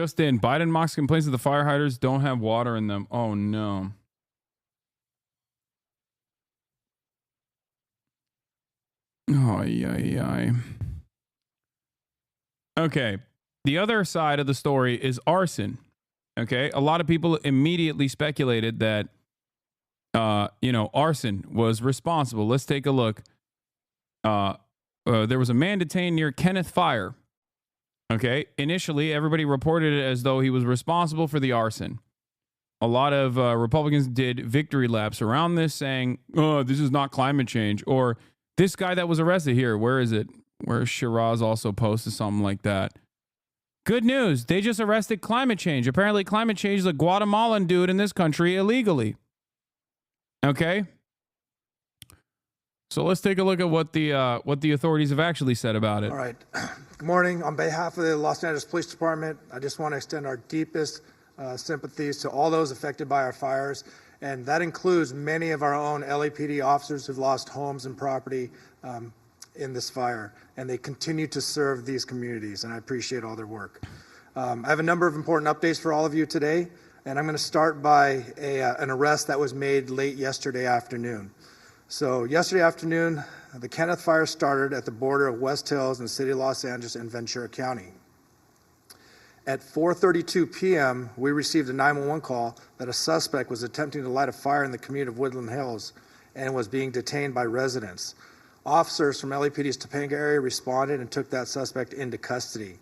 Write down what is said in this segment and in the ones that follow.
just in. Biden mocks complaints that the fire hydrants don't have water in them. Oh, no. Oh, yeah. Okay. The other side of the story is arson. Okay. A lot of people immediately speculated that, arson was responsible. Let's take a look. There was a man detained near Kenneth Fire. Okay. Initially, everybody reported it as though he was responsible for the arson. A lot of Republicans did victory laps around this saying, oh, this is not climate change. Or this guy that was arrested here, where is it? Where Shiraz also posted something like that. Good news. They just arrested climate change. Apparently, climate change is a Guatemalan dude in this country illegally. Okay. So let's take a look at what the authorities have actually said about it. All right. Good morning. On behalf of the Los Angeles Police Department, I just want to extend our deepest sympathies to all those affected by our fires, and that includes many of our own LAPD officers who've lost homes and property in this fire, and they continue to serve these communities, and I appreciate all their work. I have a number of important updates for all of you today, and I'm going to start by an arrest that was made late yesterday afternoon. So yesterday afternoon, the Kenneth Fire started at the border of West Hills in the city of Los Angeles and Ventura County. At 4:32 p.m., we received a 911 call that a suspect was attempting to light a fire in the community of Woodland Hills and was being detained by residents. Officers from LAPD's Topanga area responded and took that suspect into custody.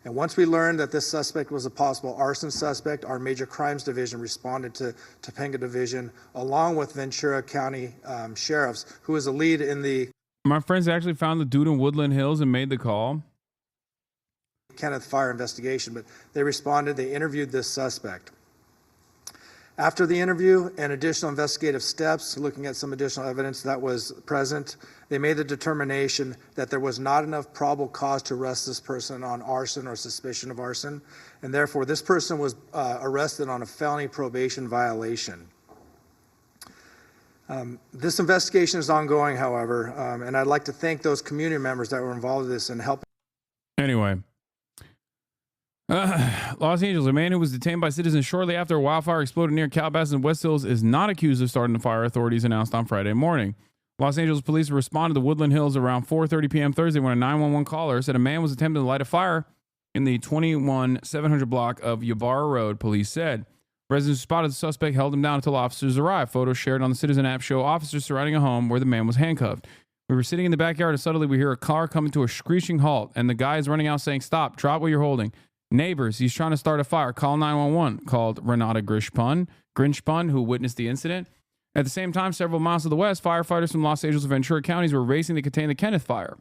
And once we learned that this suspect was a possible arson suspect, our Major Crimes Division responded to Topanga Division along with Ventura County sheriffs, who is a lead in the... My friends actually found the dude in Woodland Hills and made the call. Kenneth Fire investigation, but they responded, they interviewed this suspect. After the interview and additional investigative steps, looking at some additional evidence that was present, they made the determination that there was not enough probable cause to arrest this person on arson or suspicion of arson, and therefore this person was arrested on a felony probation violation. This investigation is ongoing, however, and I'd like to thank those community members that were involved in this and helping. Anyway. Los Angeles, a man who was detained by citizens shortly after a wildfire exploded near Calabasas and West Hills is not accused of starting the fire, authorities announced on Friday morning. Los Angeles police responded to Woodland Hills around 4:30 p.m. Thursday when a 911 caller said a man was attempting to light a fire in the 21700 block of Ybarra Road, police said. Residents who spotted the suspect held him down until officers arrived. Photos shared on the Citizen app show officers surrounding a home where the man was handcuffed. We were sitting in the backyard and suddenly we hear a car coming to a screeching halt and the guy is running out saying, "Stop, drop what you're holding. Neighbors, he's trying to start a fire. Call 911," called Renata Grinchpun, who witnessed the incident. At the same time, several miles to the west, firefighters from Los Angeles and Ventura counties were racing to contain the Kenneth Fire.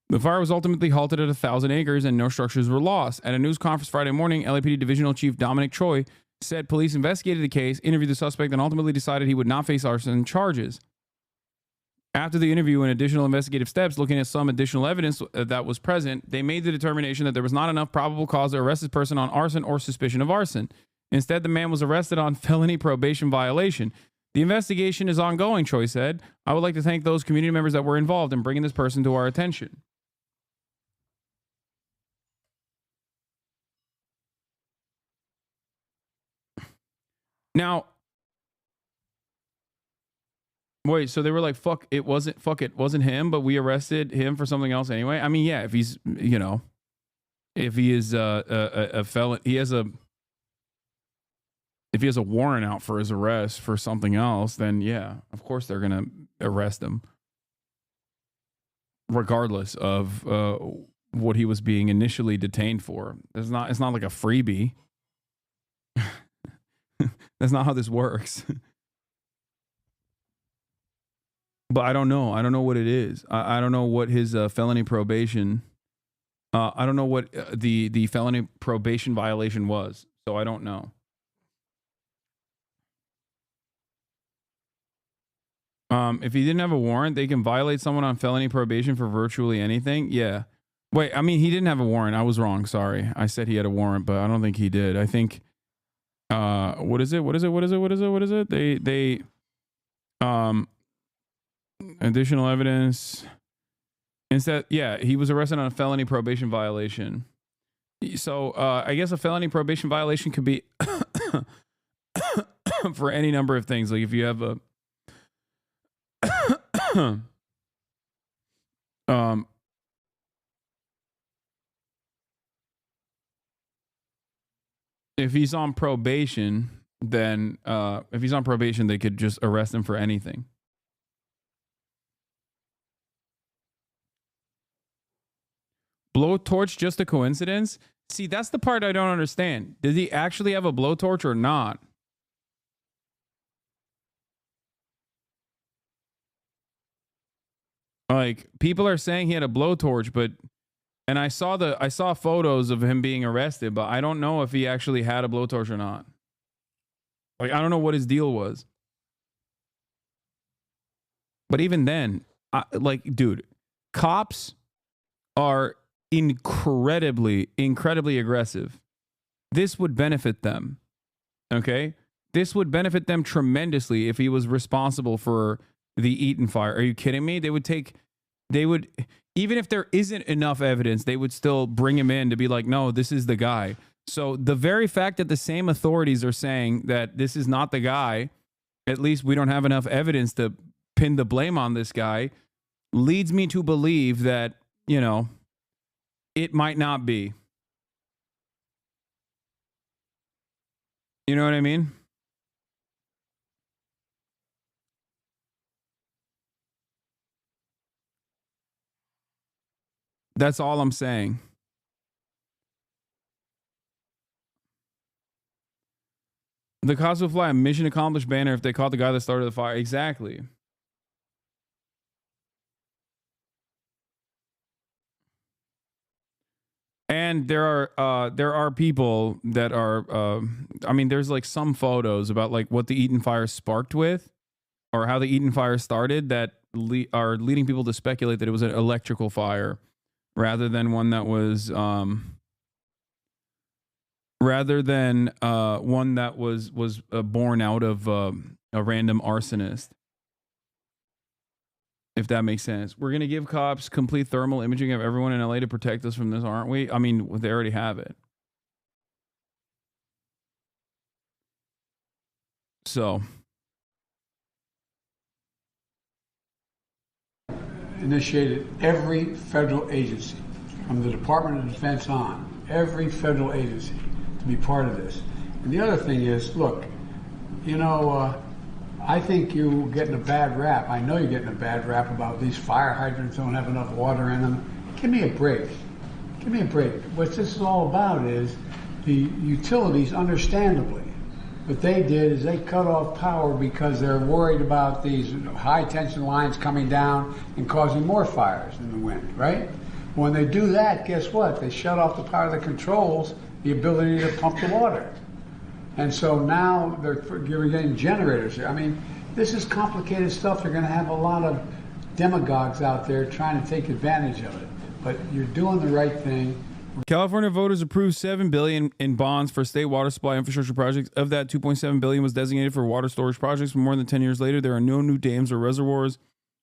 The fire was ultimately halted at 1,000 acres and no structures were lost. At a news conference Friday morning, LAPD Divisional Chief Dominic Choi said police investigated the case, interviewed the suspect, and ultimately decided he would not face arson charges. After the interview and additional investigative steps, looking at some additional evidence that was present, they made the determination that there was not enough probable cause to arrest this person on arson or suspicion of arson. Instead, the man was arrested on felony probation violation. The investigation is ongoing, Choi said. I would like to thank those community members that were involved in bringing this person to our attention. Now, wait, so they were like, fuck, it wasn't him, but we arrested him for something else anyway? I mean, yeah, if he's, if he is a felon, if he has a warrant out for his arrest for something else, then yeah, of course they're going to arrest him. Regardless of what he was being initially detained for. It's not like a freebie. That's not how this works. But I don't know. I don't know what it is. I don't know what his felony probation. I don't know what the felony probation violation was. So I don't know. If he didn't have a warrant, they can violate someone on felony probation for virtually anything. Yeah. Wait, I mean, he didn't have a warrant. I was wrong. Sorry. I said he had a warrant, but I don't think he did. I think, what is it? They, additional evidence. Instead, yeah, he was arrested on a felony probation violation. So I guess a felony probation violation could be for any number of things. Like if you have a if he's on probation, then if he's on probation, they could just arrest him for anything. Blowtorch just a coincidence? See, that's the part I don't understand. Did he actually have a blowtorch or not? Like people are saying he had a blowtorch, but and I saw photos of him being arrested, but I don't know if he actually had a blowtorch or not. Like I don't know what his deal was. But even then, dude, cops are incredibly aggressive. This would benefit them. Okay? This would benefit them tremendously if he was responsible for the Eaton fire. Are you kidding me? They would, even if there isn't enough evidence, they would still bring him in to be like, no, this is the guy. So the very fact that the same authorities are saying that this is not the guy, at least we don't have enough evidence to pin the blame on this guy, leads me to believe that, you know, it might not be. You know what I mean? That's all I'm saying. The cops would fly a mission accomplished banner if they caught the guy that started the fire. Exactly. And there are people that are I mean, there's like some photos about like what the Eaton fire sparked with, or how the Eaton fire started, that are leading people to speculate that it was an electrical fire rather than one that was born out of a random arsonist. If that makes sense. We're going to give cops complete thermal imaging of everyone in LA to protect us from this, aren't we? I mean, they already have it. So. Initiated every federal agency, from the Department of Defense on, every federal agency to be part of this. And the other thing is, look, you know, I think you're getting a bad rap. I know you're getting a bad rap about these fire hydrants don't have enough water in them. Give me a break. Give me a break. What this is all about is the utilities, understandably, what they did is they cut off power because they're worried about these high tension lines coming down and causing more fires in the wind, right? When they do that, guess what? They shut off the power that controls the ability to pump the water. And so now they're getting generators here. I mean, this is complicated stuff. They're going to have a lot of demagogues out there trying to take advantage of it. But you're doing the right thing. California voters approved $7 billion in bonds for state water supply infrastructure projects. Of that, $2.7 billion was designated for water storage projects. For more than 10 years later, there are no new dams or reservoirs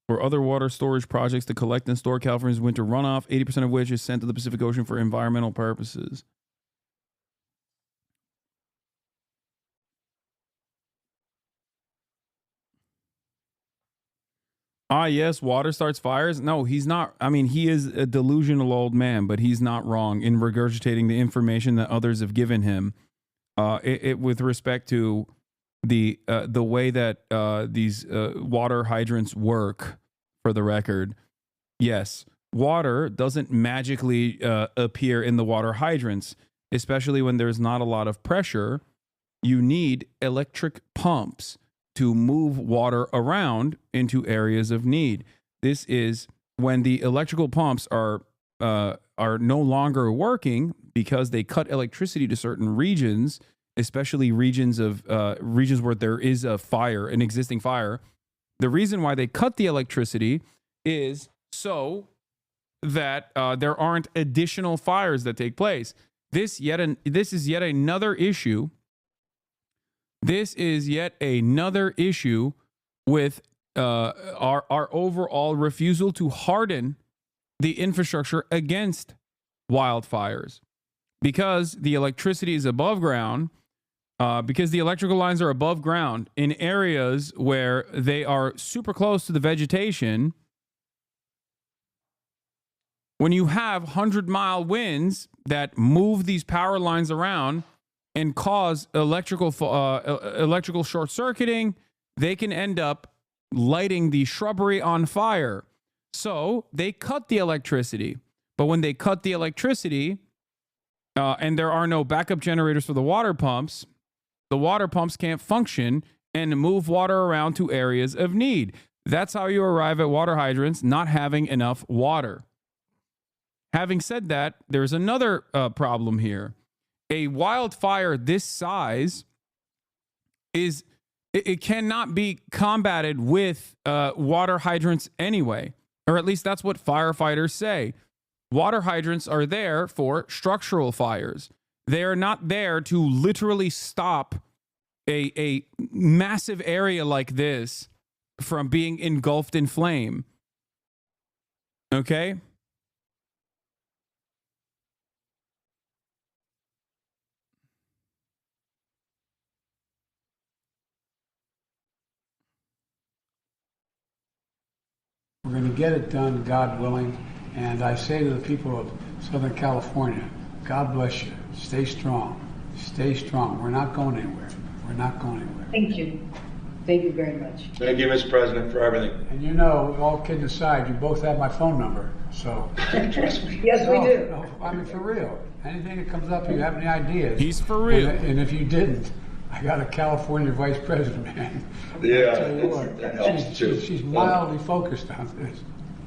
or other water storage projects to collect and store California's winter runoff, 80% of which is sent to the Pacific Ocean for environmental purposes. Ah, yes, water starts fires. No, he's not. I mean, he is a delusional old man, but he's not wrong in regurgitating the information that others have given him. With respect to the way that these water hydrants work, for the record, yes, water doesn't magically appear in the water hydrants, especially when there's not a lot of pressure. You need electric pumps to move water around into areas of need. This is when the electrical pumps are no longer working because they cut electricity to certain regions, especially regions where there is a fire, an existing fire. The reason why they cut the electricity is so that there aren't additional fires that take place. This is yet another issue. This is yet another issue with our overall refusal to harden the infrastructure against wildfires because the electricity is above ground, because the electrical lines are above ground in areas where they are super close to the vegetation. When you have 100-mile winds that move these power lines around and cause electrical short circuiting, they can end up lighting the shrubbery on fire. So they cut the electricity. But when they cut the electricity and there are no backup generators for the water pumps can't function and move water around to areas of need. That's how you arrive at water hydrants not having enough water. Having said that, there's another problem here. A wildfire this size it cannot be combated with water hydrants anyway, or at least that's what firefighters say. Water hydrants are there for structural fires. They are not there to literally stop a massive area like this from being engulfed in flame. Okay? We're going to get it done, God willing. And I say to the people of Southern California, God bless you. Stay strong. Stay strong. We're not going anywhere. We're not going anywhere. Thank you. Thank you very much. Thank you, Mr. President, for everything. And you know, all kidding aside, you both have my phone number. So. Trust me. Yes, we do. No, I mean, for real. Anything that comes up, you have any ideas. He's for real. And if you didn't, I got a California vice president, man. Yeah, I'll tell you what, that helps too. she's mildly focused on this.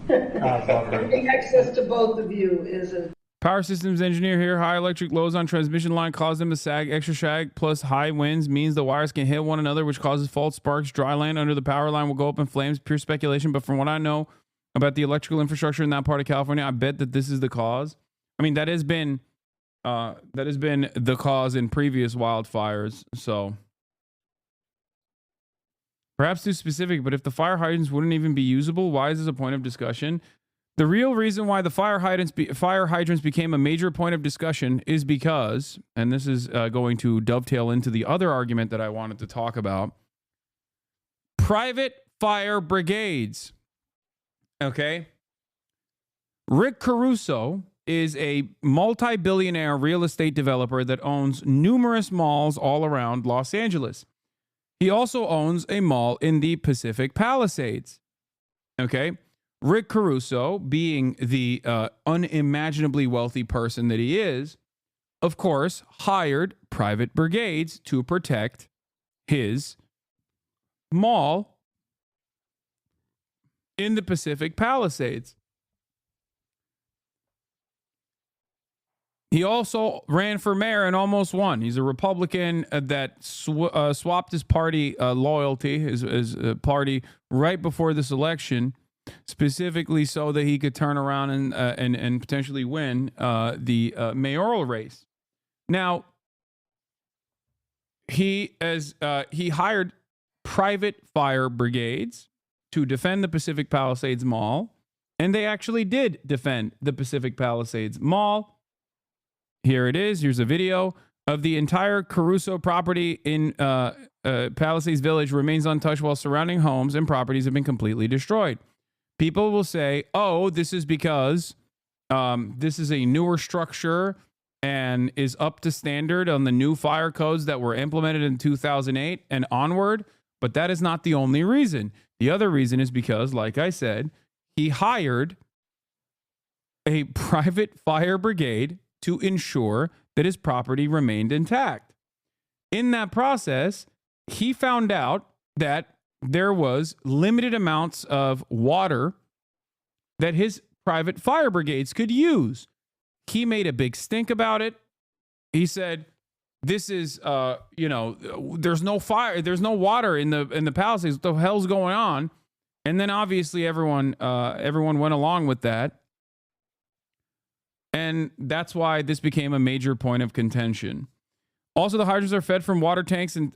God love her. Having access to both of you is a Power systems engineer here. High electric loads on transmission line cause them to sag. Extra sag plus high winds means the wires can hit one another, which causes fault sparks. Dry land under the power line will go up in flames. Pure speculation, but from what I know about the electrical infrastructure in that part of California, I bet that this is the cause. I mean, that has been the cause in previous wildfires. So perhaps too specific, but if the fire hydrants wouldn't even be usable, why is this a point of discussion? The real reason why the fire hydrants became a major point of discussion is because, and this is going to dovetail into the other argument that I wanted to talk about, private fire brigades. Okay? Rick Caruso is a multi-billionaire real estate developer that owns numerous malls all around Los Angeles. He also owns a mall in the Pacific Palisades. Okay? Rick Caruso, being the unimaginably wealthy person that he is, of course, hired private brigades to protect his mall in the Pacific Palisades. He also ran for mayor and almost won. He's a Republican that swapped his party loyalty, his party, right before this election, specifically so that he could turn around and potentially win the mayoral race. Now, he hired private fire brigades to defend the Pacific Palisades Mall, and they actually did defend the Pacific Palisades Mall. Here it is. Here's a video of the entire Caruso property in Palisades Village remains untouched while surrounding homes and properties have been completely destroyed. People will say, oh, this is because this is a newer structure and is up to standard on the new fire codes that were implemented in 2008 and onward. But that is not the only reason. The other reason is because, like I said, he hired a private fire brigade to ensure that his property remained intact. In that process, he found out that there was limited amounts of water that his private fire brigades could use. He made a big stink about it. He said, this is, there's no fire, there's no water in the Palisades. What the hell's going on? And then obviously everyone went along with that. And that's why this became a major point of contention. Also, the hydrants are fed from water tanks and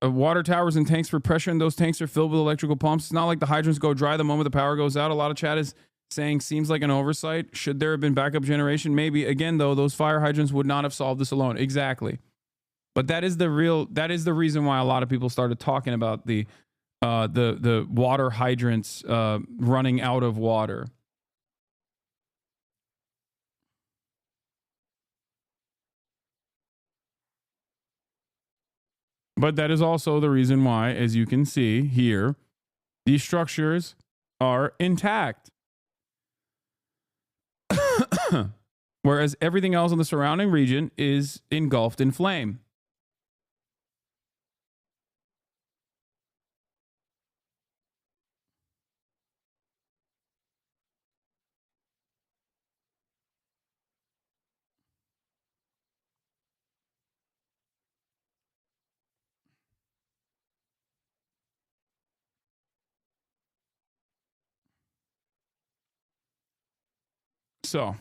water towers and tanks for pressure, and those tanks are filled with electrical pumps. It's not like the hydrants go dry the moment the power goes out. A lot of chat is saying seems like an oversight. Should there have been backup generation? Maybe. Again, though, those fire hydrants would not have solved this alone. Exactly. But that is the reason why a lot of people started talking about the water hydrants running out of water. But that is also the reason why, as you can see here, these structures are intact. Whereas everything else in the surrounding region is engulfed in flame. So,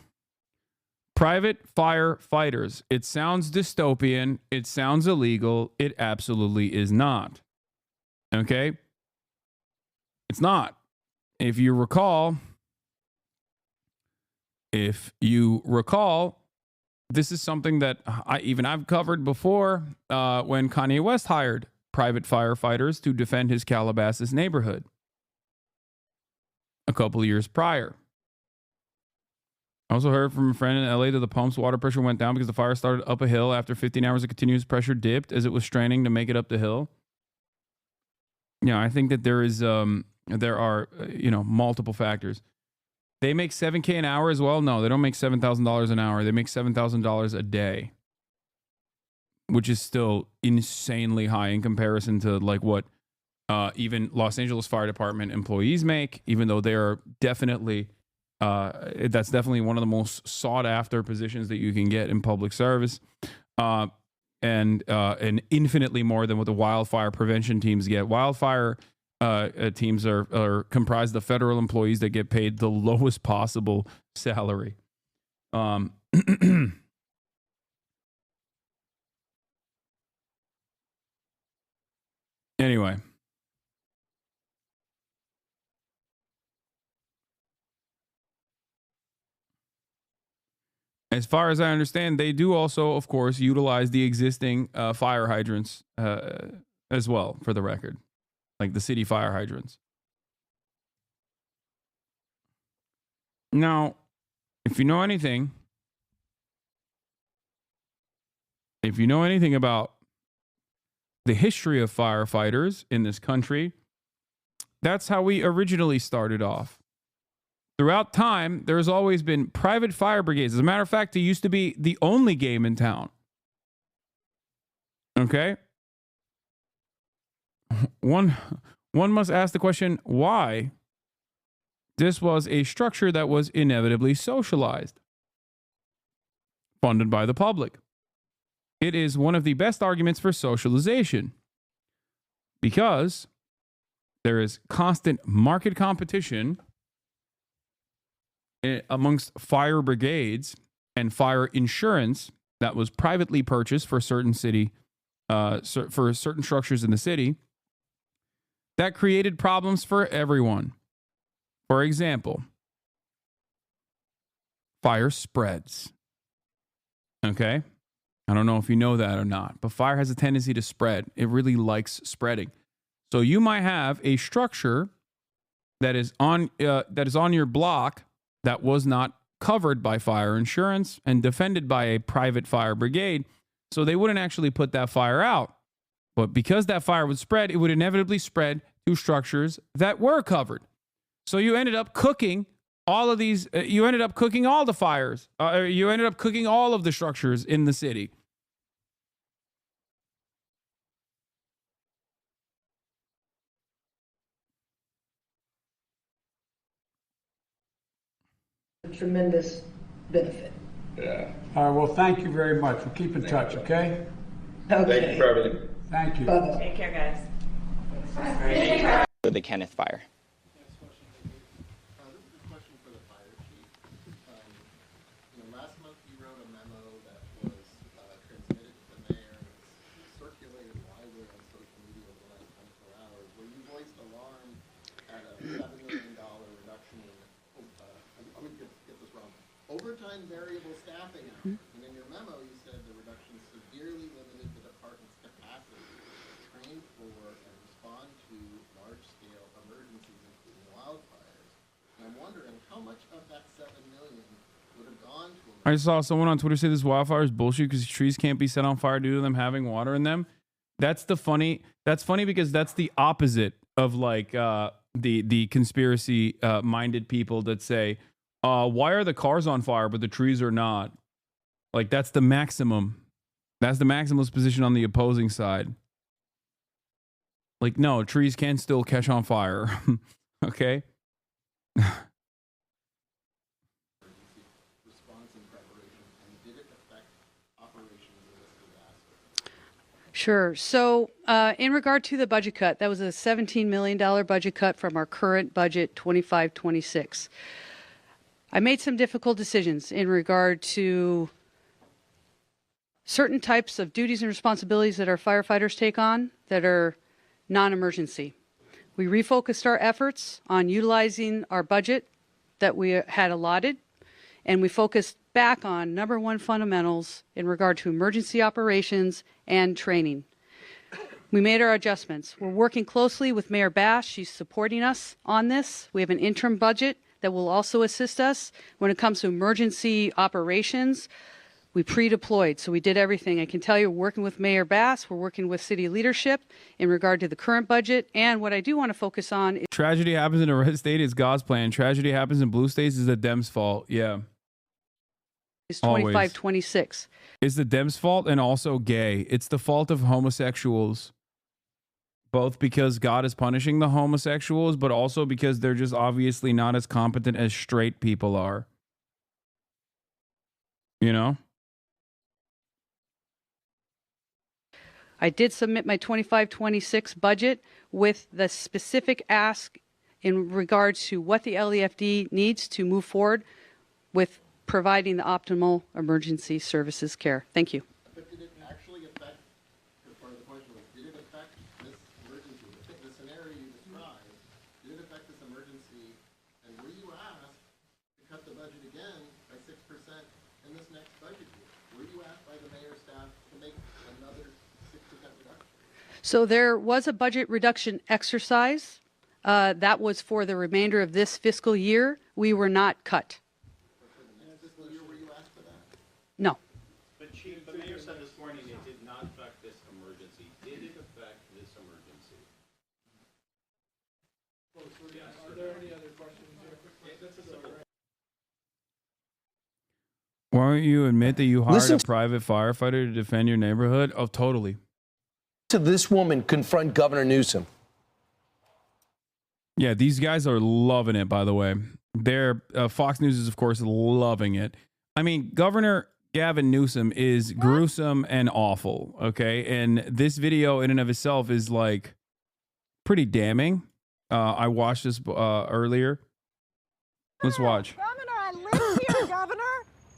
private firefighters. It sounds dystopian. It sounds illegal. It absolutely is not. Okay? It's not. If you recall, this is something that I've covered before when Kanye West hired private firefighters to defend his Calabasas neighborhood a couple of years prior. I also heard from a friend in LA that the pump's water pressure went down because the fire started up a hill. After 15 hours of continuous pressure dipped as it was straining to make it up the hill. Yeah, I think that there are multiple factors. They make $7,000 an hour as well. No, they don't make $7,000 an hour. They make $7,000 a day, which is still insanely high in comparison to like what even Los Angeles Fire Department employees make. Even though they are definitely that's definitely one of the most sought after positions that you can get in public service, and infinitely more than what the wildfire prevention teams get. Wildfire teams are comprised of federal employees that get paid the lowest possible salary. Anyway. As far as I understand, they do also, of course, utilize the existing fire hydrants as well, for the record, like the city fire hydrants. Now, if you know anything about the history of firefighters in this country, that's how we originally started off. Throughout time, there's always been private fire brigades. As a matter of fact, it used to be the only game in town. Okay? One must ask the question, why? This was a structure that was inevitably socialized, funded by the public. It is one of the best arguments for socialization because there is constant market competition amongst fire brigades and fire insurance that was privately purchased for certain for certain structures in the city that created problems for everyone. For example, fire spreads. Okay? I don't know if you know that or not, but fire has a tendency to spread. It really likes spreading. So you might have a structure that is on your block that was not covered by fire insurance and defended by a private fire brigade. So they wouldn't actually put that fire out. But because that fire would spread, it would inevitably spread to structures that were covered. So you ended up cooking all of these. You ended up cooking all the fires. You ended up cooking all of the structures in the city. Tremendous benefit. Yeah. All right, well, thank you very much. We'll keep in touch, okay? Thank you Okay. for everything. Thank you. Bye-bye. Take care, guys. The Kenneth fire. Last month you wrote a memo that was transmitted to the mayor and circulated widely on social media over the last 24 hours, where you voiced alarm at a $7 million reduction in overtime variable staffing hours. And in your memo, you said the reduction severely limited the department's capacity to train for and respond to large-scale emergencies, including wildfires. And I'm wondering how much of that $7 million would have gone to. I saw someone on Twitter say this wildfire is bullshit because trees can't be set on fire due to them having water in them. That's funny because that's the opposite of like the conspiracy minded people that say, why are the cars on fire but the trees are not? Like that's the maximum. That's the maximalist position on the opposing side. Like, no, trees can still catch on fire. Okay. Sure. So in regard to the budget cut, that was a $17 million budget cut from our current budget 25-26. I made some difficult decisions in regard to certain types of duties and responsibilities that our firefighters take on that are non-emergency. We refocused our efforts on utilizing our budget that we had allotted, and we focused back on number one fundamentals in regard to emergency operations and training. We made our adjustments. We're working closely with Mayor Bass. She's supporting us on this. We have an interim budget that will also assist us when it comes to emergency operations. We pre-deployed, so we did everything. I can tell you, we're working with Mayor Bass. We're working with city leadership in regard to the current budget. And what I do want to focus on is tragedy happens in a red state, it's God's plan. Tragedy happens in blue states, is the Dems' fault. Yeah. is 25-26. It's the Dems' fault and also gay. It's the fault of homosexuals. Both because God is punishing the homosexuals, but also because they're just obviously not as competent as straight people are. You know? I did submit my 25-26 budget with the specific ask in regards to what the LEFD needs to move forward with providing the optimal emergency services care. Thank you. But did it actually affect, part of the question was, did it affect this emergency, the scenario you described, did it affect this emergency, and were you asked to cut the budget again by 6% in this next budget year? Were you asked by the mayor's staff to make another 6% reduction? So there was a budget reduction exercise. That was for the remainder of this fiscal year. We were not cut. No. But Chief, the mayor said this morning it did not affect this emergency. Did it affect this emergency? Are there any other questions here? Why don't you admit that you hired a private firefighter to defend your neighborhood? Oh, totally. To this woman confront Governor Newsom. Yeah, these guys are loving it, by the way. They're Fox News is, of course, loving it. I mean, Governor Gavin Newsom is gruesome and awful, okay? And this video in and of itself is like pretty damning. I watched this earlier. Let's watch. Governor, I live here, Governor.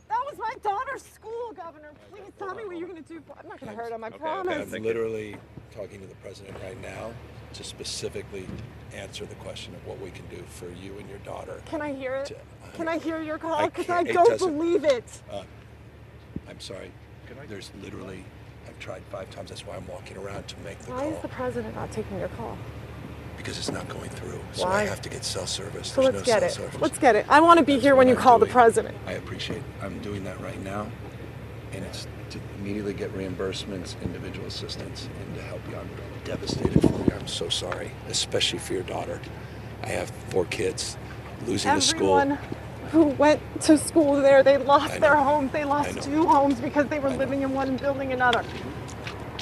That was my daughter's school, Governor. Please tell me what you're going to do. I'm not going to hurt him, I promise. I'm literally talking to the president right now to specifically answer the question of what we can do for you and your daughter. Can I hear it? Can I hear your call? Because I don't believe it. I'm sorry. There's literally, I've tried 5 times. That's why I'm walking around to make the call. Why is the president not taking your call? Because it's not going through. So Why? I have to get cell service. So There's let's no get cell it. service. Let's get it. I want to be here when you call the president. I appreciate it. I'm doing that right now. And it's to immediately get reimbursements, individual assistance, and to help you. I'm devastated for you. I'm so sorry, especially for your daughter. I have 4 kids. Losing the school. Everyone who went to school there, they lost their homes. They lost 2 homes because they were living in one and building another.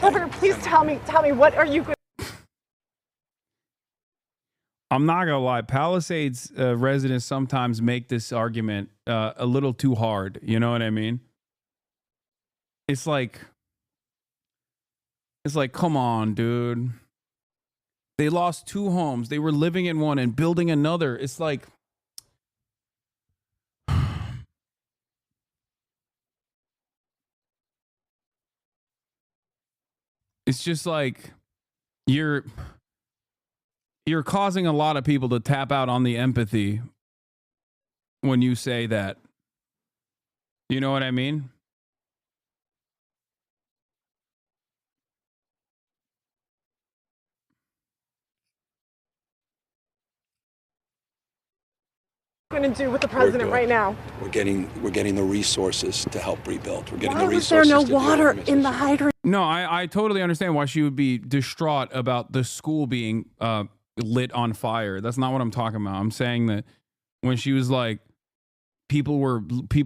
Governor, please tell me, what are you going to do? I'm not gonna lie, Palisades residents sometimes make this argument a little too hard. You know what I mean? It's like, come on, dude. They lost 2 homes. They were living in one and building another. It's like, it's just like you're causing a lot of people to tap out on the empathy when you say that. You know what I mean? Going to do with the president right now? We're getting the resources to help rebuild. We're getting the Why was there resources. no water in the hydrant? No, I totally understand why she would be distraught about the school being lit on fire. That's not what I'm talking about. I'm saying that when she was like, people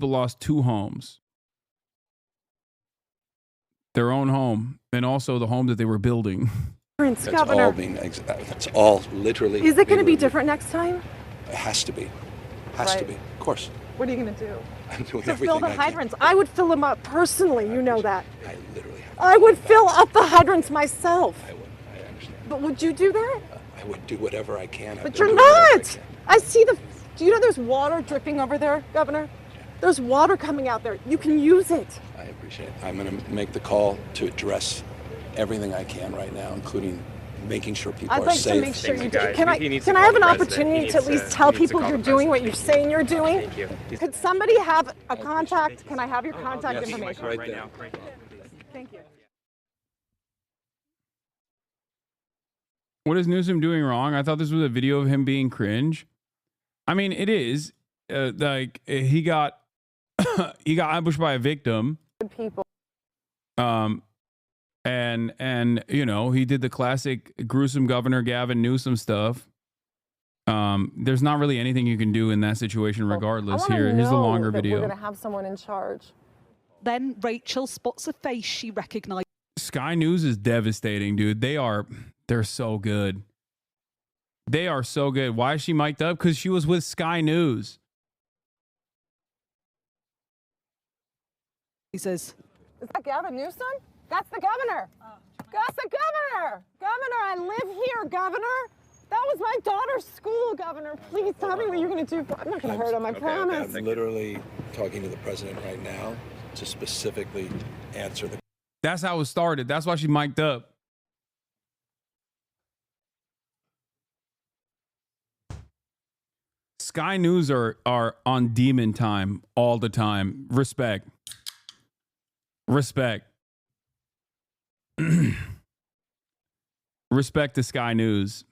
lost 2 homes, their own home, and also the home that they were building. That's Governor. all being. That's all literally. Is it going to be different next time? It has to be. Has to be. Of course. What are you going to do? I'm doing To everything fill the I can. hydrants. I would fill them up personally. You know that. I literally have. I would fill up the hydrants myself. I would. I understand. But would you do that? I would do whatever I can. But you're not. I see the. Do you know there's water dripping over there, Governor? There's water coming out there. You can use it. I appreciate it. I'm going to make the call to address everything I can right now, incling making sure people I'd are like safe. to make sure you do. Can I have an opportunity to at least tell people you're doing what you're saying you're doing? Could somebody have a contact? Can I have your contact information? Right there. Thank you. What is Newsom doing wrong? I thought this was a video of him being cringe. I mean, it is. Like he got ambushed by a victim. Good people. And you know, he did the classic gruesome Governor Gavin Newsom stuff. There's not really anything you can do in that situation regardless. Here's the longer video. We're going to have someone in charge. Then Rachel spots a face she recognized. Sky News is devastating, dude. They're so good. They are so good. Why is she mic'd up? Because she was with Sky News. He says, Is that Gavin Newsom? That's the governor. That's the governor. Governor, I live here, Governor. That was my daughter's school, Governor. Please tell me what you're going to do. I'm not going to hurt him, I promise. I'm literally talking to the president right now to specifically answer the. That's how it started. That's why she mic'd up. Sky News are on demon time all the time. Respect. Respect to Sky News.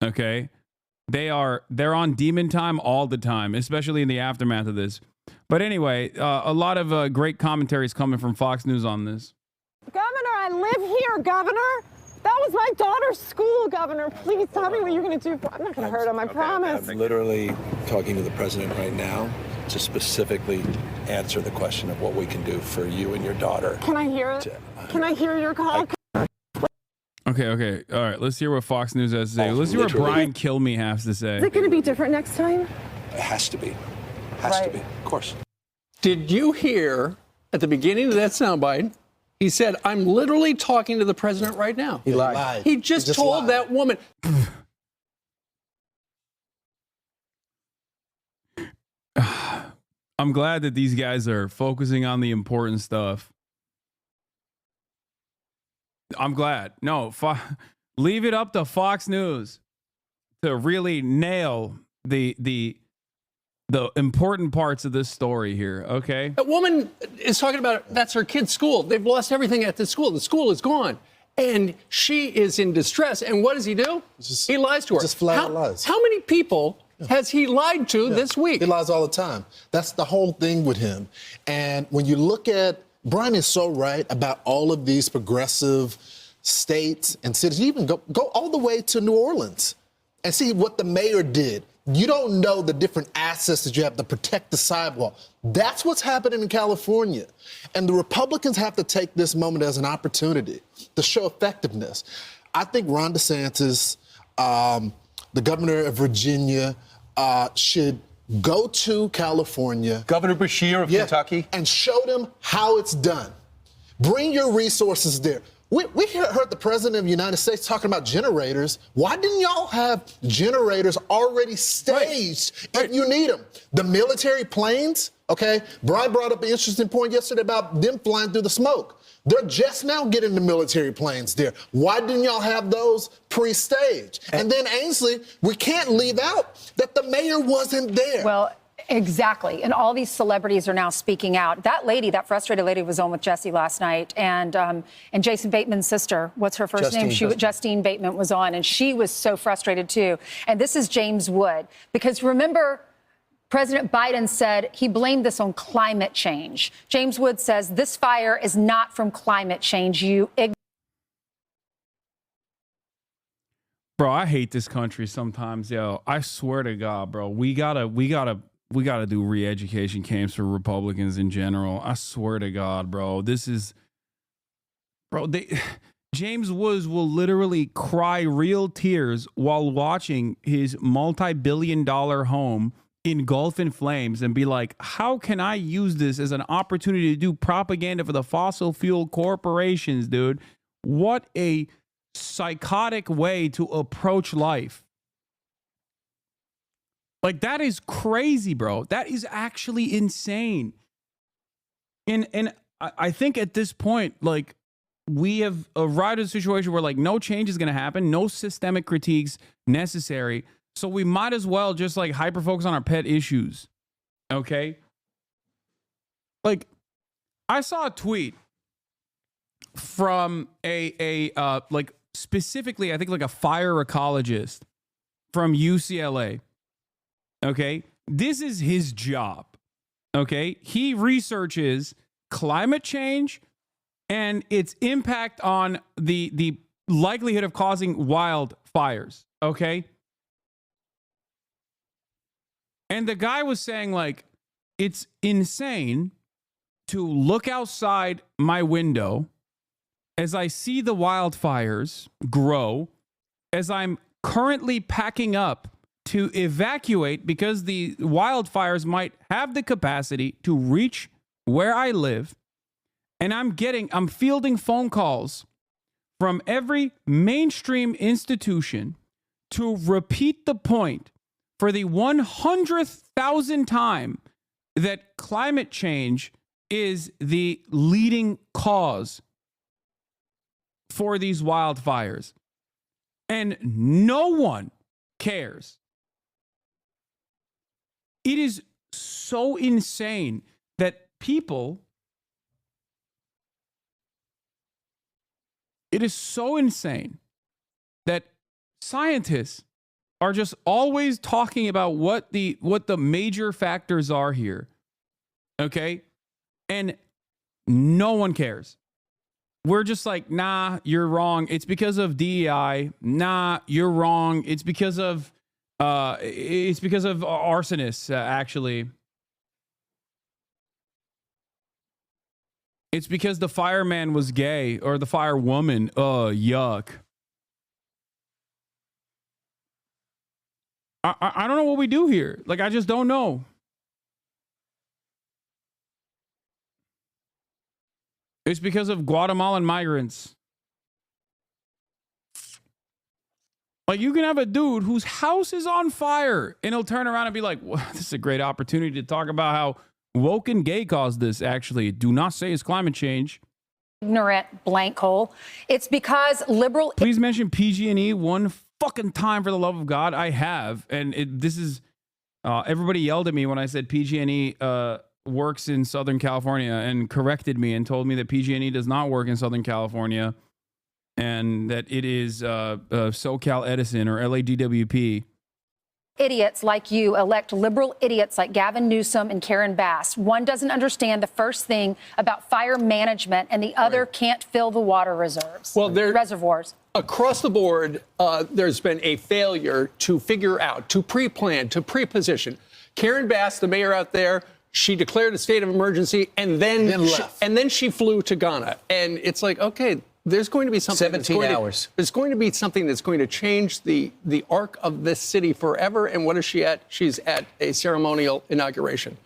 Okay? They're on demon time all the time, especially in the aftermath of this. But anyway, a lot of great commentaries coming from Fox News on this. Governor, I live here, Governor. That was my daughter's school, Governor. Please tell me what you're going to do. I'm not going to hurt him, I promise. I'm literally talking to the president right now to specifically answer the question of what we can do for you and your daughter. Can I hear it? Can I hear your call? Okay. All right, let's hear what Fox News has to say. Let's hear what Brian Kilmeade has to say. Is it going to be different next time? It has to be. Has to be. Of course. Did you hear at the beginning of that soundbite, he said, I'm literally talking to the president right now. He lied. He just told that woman. I'm glad that these guys are focusing on the important stuff. I'm glad. No, leave it up to Fox News to really nail the important parts of this story here, okay? That woman is talking about that's her kid's school. They've lost everything at the school. The school is gone. And she is in distress. And what does he do? He lies to her. Just flat lies. How many people has he lied to this week? He lies all the time. That's the whole thing with him. And when you look at, Brian is so right about all of these progressive states and cities. You even go all the way to New Orleans and see what the mayor did. You don't know the different assets that you have to protect the sidewalk. That's what's happening in California. And the Republicans have to take this moment as an opportunity to show effectiveness. I think Ron DeSantis, the governor of Virginia, should go to California. Governor Beshear of Kentucky. And show them how it's done. Bring your resources there. We heard the president of the United States talking about generators. Why didn't y'all have generators already staged if you need them? The military planes, okay? Brian brought up an interesting point yesterday about them flying through the smoke. They're just now getting the military planes there. Why didn't y'all have those pre-staged? And then Ainsley, we can't leave out that the mayor wasn't there. Well, Exactly. And all these celebrities are now speaking out. That lady, that frustrated lady, was on with Jesse last night. And Jason Bateman's sister, what's her first name? Justine Bateman was on, and she was so frustrated too. And this is James Wood. Because remember, President Biden said he blamed this on climate change. James Wood says this fire is not from climate change, Bro, I hate this country sometimes, yo. I swear to God, bro. We gotta do re-education camps for Republicans in general. I swear to God, bro. James Woods will literally cry real tears while watching his multi-billion-dollar home engulf in flames and be like, how can I use this as an opportunity to do propaganda for the fossil fuel corporations, dude? What a psychotic way to approach life. Like, that is crazy, bro. That is actually insane. And I think at this point, like, we have arrived at a situation where, like, no change is going to happen, no systemic critiques necessary. So we might as well just, like, hyper focus on our pet issues. Okay? Like, I saw a tweet from like, specifically, I think, like, a fire ecologist from UCLA. Okay? This is his job. Okay? He researches climate change and its impact on the likelihood of causing wildfires. Okay? And the guy was saying, like, it's insane to look outside my window as I see the wildfires grow, as I'm currently packing up to evacuate because the wildfires might have the capacity to reach where I live. And I'm fielding phone calls from every mainstream institution to repeat the point for the 100,000th time that climate change is the leading cause for these wildfires. And no one cares. It is so insane that it is so insane that scientists are just always talking about what the major factors are here. Okay? And no one cares. We're just like, nah, you're wrong. It's because of DEI. Nah, you're wrong. It's because of arsonists, actually. It's because the fireman was gay or the firewoman. Yuck. I don't know what we do here. Like, I just don't know. It's because of Guatemalan migrants. Like, you can have a dude whose house is on fire and he'll turn around and be like, well, this is a great opportunity to talk about how woke and gay caused this. Actually, do not say it's climate change. Ignorant blank hole. It's because liberal. Please mention PG&E one fucking time for the love of God. I have. And everybody yelled at me when I said PG&E works in Southern California and corrected me and told me that PG&E does not work in Southern California and that it is SoCal Edison or LADWP. Idiots like you elect liberal idiots like Gavin Newsom and Karen Bass. One doesn't understand the first thing about fire management and the other can't fill the water reservoirs. Across the board, there's been a failure to figure out, to pre-plan, to pre-position. Karen Bass, the mayor out there, she declared a state of emergency and then she flew to Ghana. And it's like, okay, there's going to be something. 17 hours. There's going to be something that's going to change the arc of this city forever. And what is she at? She's at a ceremonial inauguration.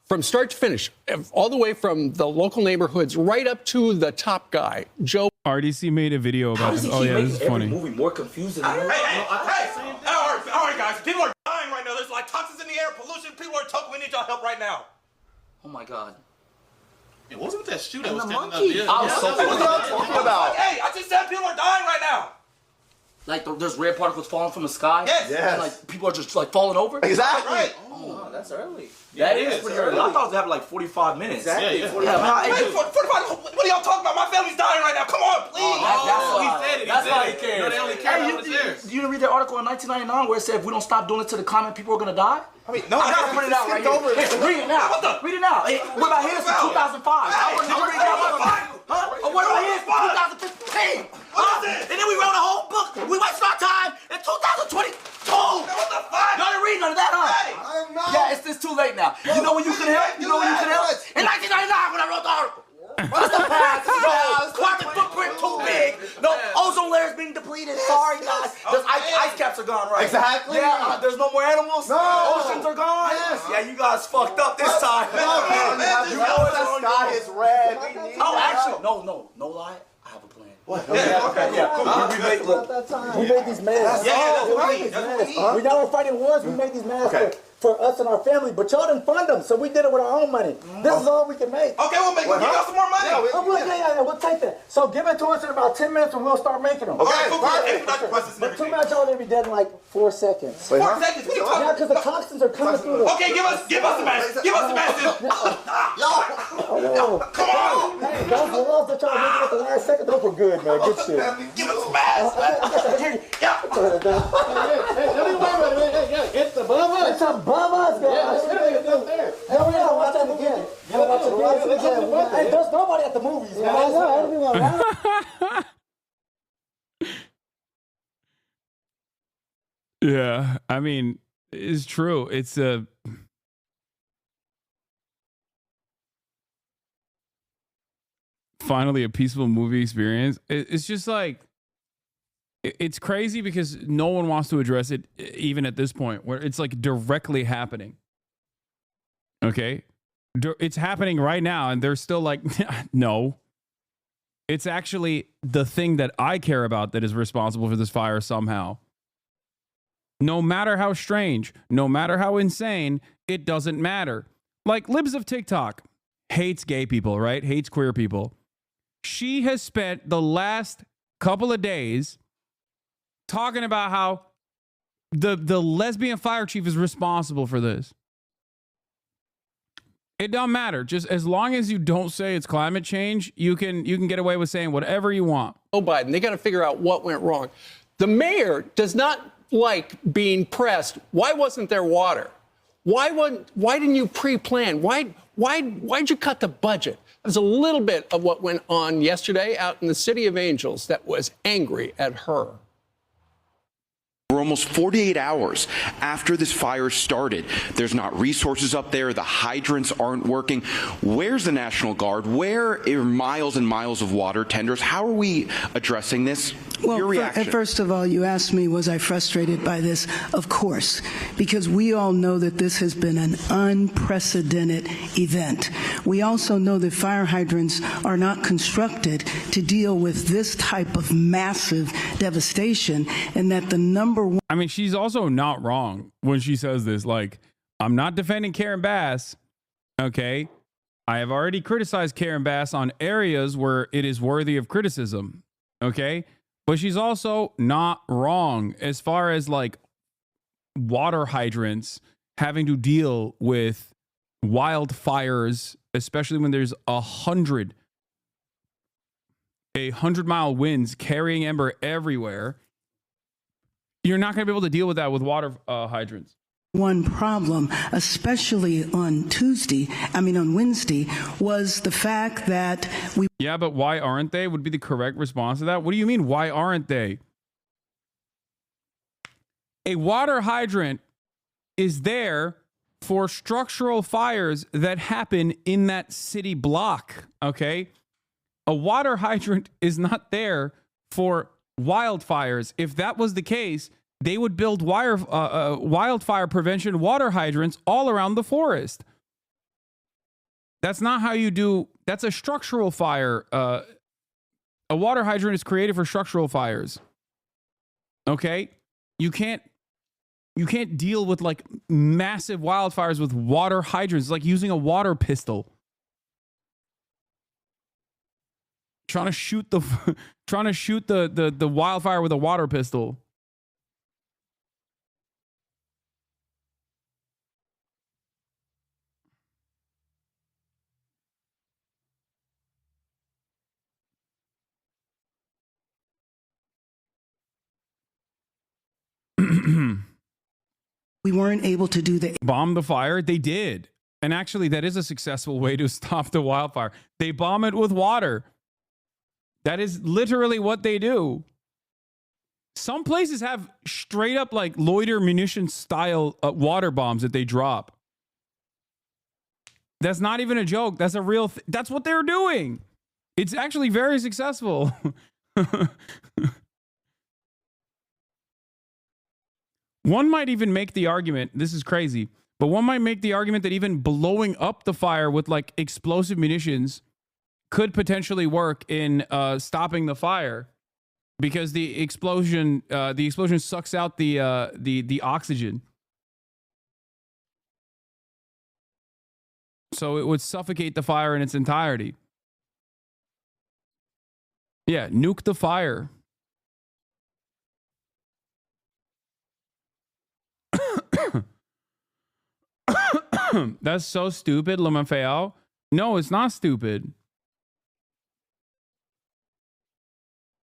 From start to finish, all the way from the local neighborhoods right up to the top guy, Joe. RDC made a video about this. Oh, yeah, this is funny. Movie more confusing. All right, guys. People are dying right now. There's like toxins in the air, pollution. People are talking. We need y'all help right now. Oh my God. It wasn't that shooter that was the standing up monkey. there. What are y'all talking about? Hey, I just said people are dying right now. Like there's red particles falling from the sky. Yes. And like people are just like falling over. Exactly. Right. Oh, that's early. That is pretty early. I thought it happened like 45 minutes. Exactly. Yeah, man, hey, 45, what are y'all talking about? My family's dying right now. Come on, please. That's why. He said it. That's why he cares. No, they only care about theirs. You didn't read that article in 1999 where it said if we don't stop doing it to the climate, people are gonna die? I mean, no, I gotta print it out right here. Listen, read it now. Read it now. Hey, what about his from 2005? Did you read that? Huh? Or what about his from 2015? And then we wrote a whole book. We wasted our time in 2022. What the fuck? Y'all didn't read none of that, huh? Hey, Yeah, it's too late now. You know when you can help? You know when you can help? In 1999 when I wrote the article. What's the past? No, carbon footprint too big. No, ozone layer's being depleted. Sorry, guys. Those ice caps are gone, right? Exactly. Yeah, there's no more animals. No. Oceans are gone. Yes. Yeah, you guys fucked up this time. You know the sky is red. Oh, actually, no lie. I have a plan. What? Yeah. We made these masks. We know we're fighting wars. We made these masks for us and our family, but y'all didn't fund them, so we did it with our own money. This is all we can make. Okay, we'll give y'all some more money. We'll take that. So give it to us in about 10 minutes and we'll start making them. Okay, But too much y'all didn't be dead in like 4 seconds. 4 seconds? What are you talking about? Yeah, because the toxins are coming through. Okay, give us the mask. Give us the mask. Come on. Hey, those gloves that y'all making at the last second, those were good, man. Good shit. Give us the mask. It's above us. It's above us, guys. Here we go. Watch that again. Watch it again. Hey, there's nobody at the movies, guys. Yeah, I mean, it's true. It's finally a peaceful movie experience. It's just like, it's crazy because no one wants to address it, even at this point where it's like directly happening. Okay, it's happening right now, and they're still like, no. It's actually the thing that I care about that is responsible for this fire somehow. No matter how strange, no matter how insane, it doesn't matter. Like Libs of TikTok hates gay people, right? Hates queer people. She has spent the last couple of days talking about how the lesbian fire chief is responsible for this. It don't matter. Just as long as you don't say it's climate change, you can get away with saying whatever you want. Oh, Biden, they got to figure out what went wrong. The mayor does not like being pressed. Why wasn't there water? Why didn't you pre-plan? Why'd you cut the budget? There's a little bit of what went on yesterday out in the City of Angels that was angry at her. We're almost 48 hours after this fire started. There's not resources up there. The hydrants aren't working. Where's the National Guard? Where are miles and miles of water tenders? How are we addressing this? Well, Your reaction? First of all, you asked me, was I frustrated by this? Of course, because we all know that this has been an unprecedented event. We also know that fire hydrants are not constructed to deal with this type of massive devastation, and that the number one... I mean, she's also not wrong when she says this. Like, I'm not defending Karen Bass, okay? I have already criticized Karen Bass on areas where it is worthy of criticism, okay? But she's also not wrong as far as like water hydrants having to deal with wildfires, especially when there's 100-mile winds carrying ember everywhere. You're not going to be able to deal with that with water hydrants. One problem, especially on Wednesday, was the fact that we... Yeah, but why aren't they? Would be the correct response to that. What do you mean, why aren't they? A water hydrant is there for structural fires that happen in that city block, okay? A water hydrant is not there for wildfires. If that was the case, they would build wildfire prevention water hydrants all around the forest. That's not how you do. That's a structural fire. A water hydrant is created for structural fires. Okay, you can't deal with like massive wildfires with water hydrants. It's like using a water pistol. trying to shoot the wildfire with a water pistol. We weren't able to do the bomb the fire. They did. And actually, that is a successful way to stop the wildfire. They bomb it with water. That is literally what they do. Some places have straight up like loiter munition style water bombs that they drop. That's not even a joke. That's a real that's what they're doing. It's actually very successful. One might even make the argument, this is crazy, but one might make the argument that even blowing up the fire with like explosive munitions could potentially work in stopping the fire, because the explosion sucks out the oxygen. So it would suffocate the fire in its entirety. Yeah, nuke the fire. That's so stupid, Lemafeo. No, it's not stupid.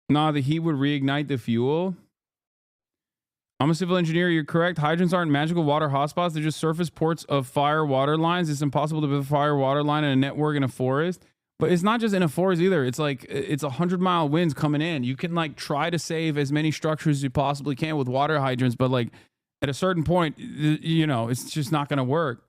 Nah, the heat would reignite the fuel. I'm a civil engineer. You're correct. Hydrants aren't magical water hotspots. They're just surface ports of fire water lines. It's impossible to build a fire water line in a network in a forest. But it's not just in a forest either. It's like it's 100-mile winds coming in. You can like try to save as many structures as you possibly can with water hydrants, but like at a certain point, you know, it's just not going to work.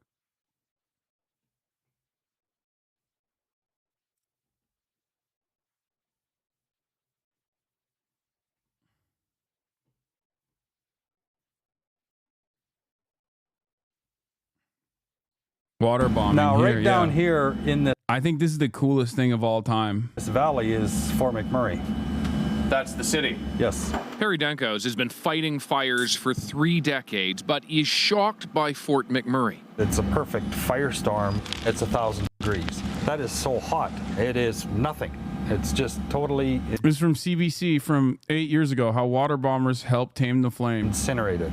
Water bombing. Now, here, right down here in the... I think this is the coolest thing of all time. This valley is Fort McMurray. That's the city. Yes. Perry Dankos has been fighting fires for 3 decades, but is shocked by Fort McMurray. It's a perfect firestorm. It's 1,000 degrees. That is so hot. It is nothing. It's just totally... This is from CBC from 8 years ago, how water bombers helped tame the flame. Incinerated.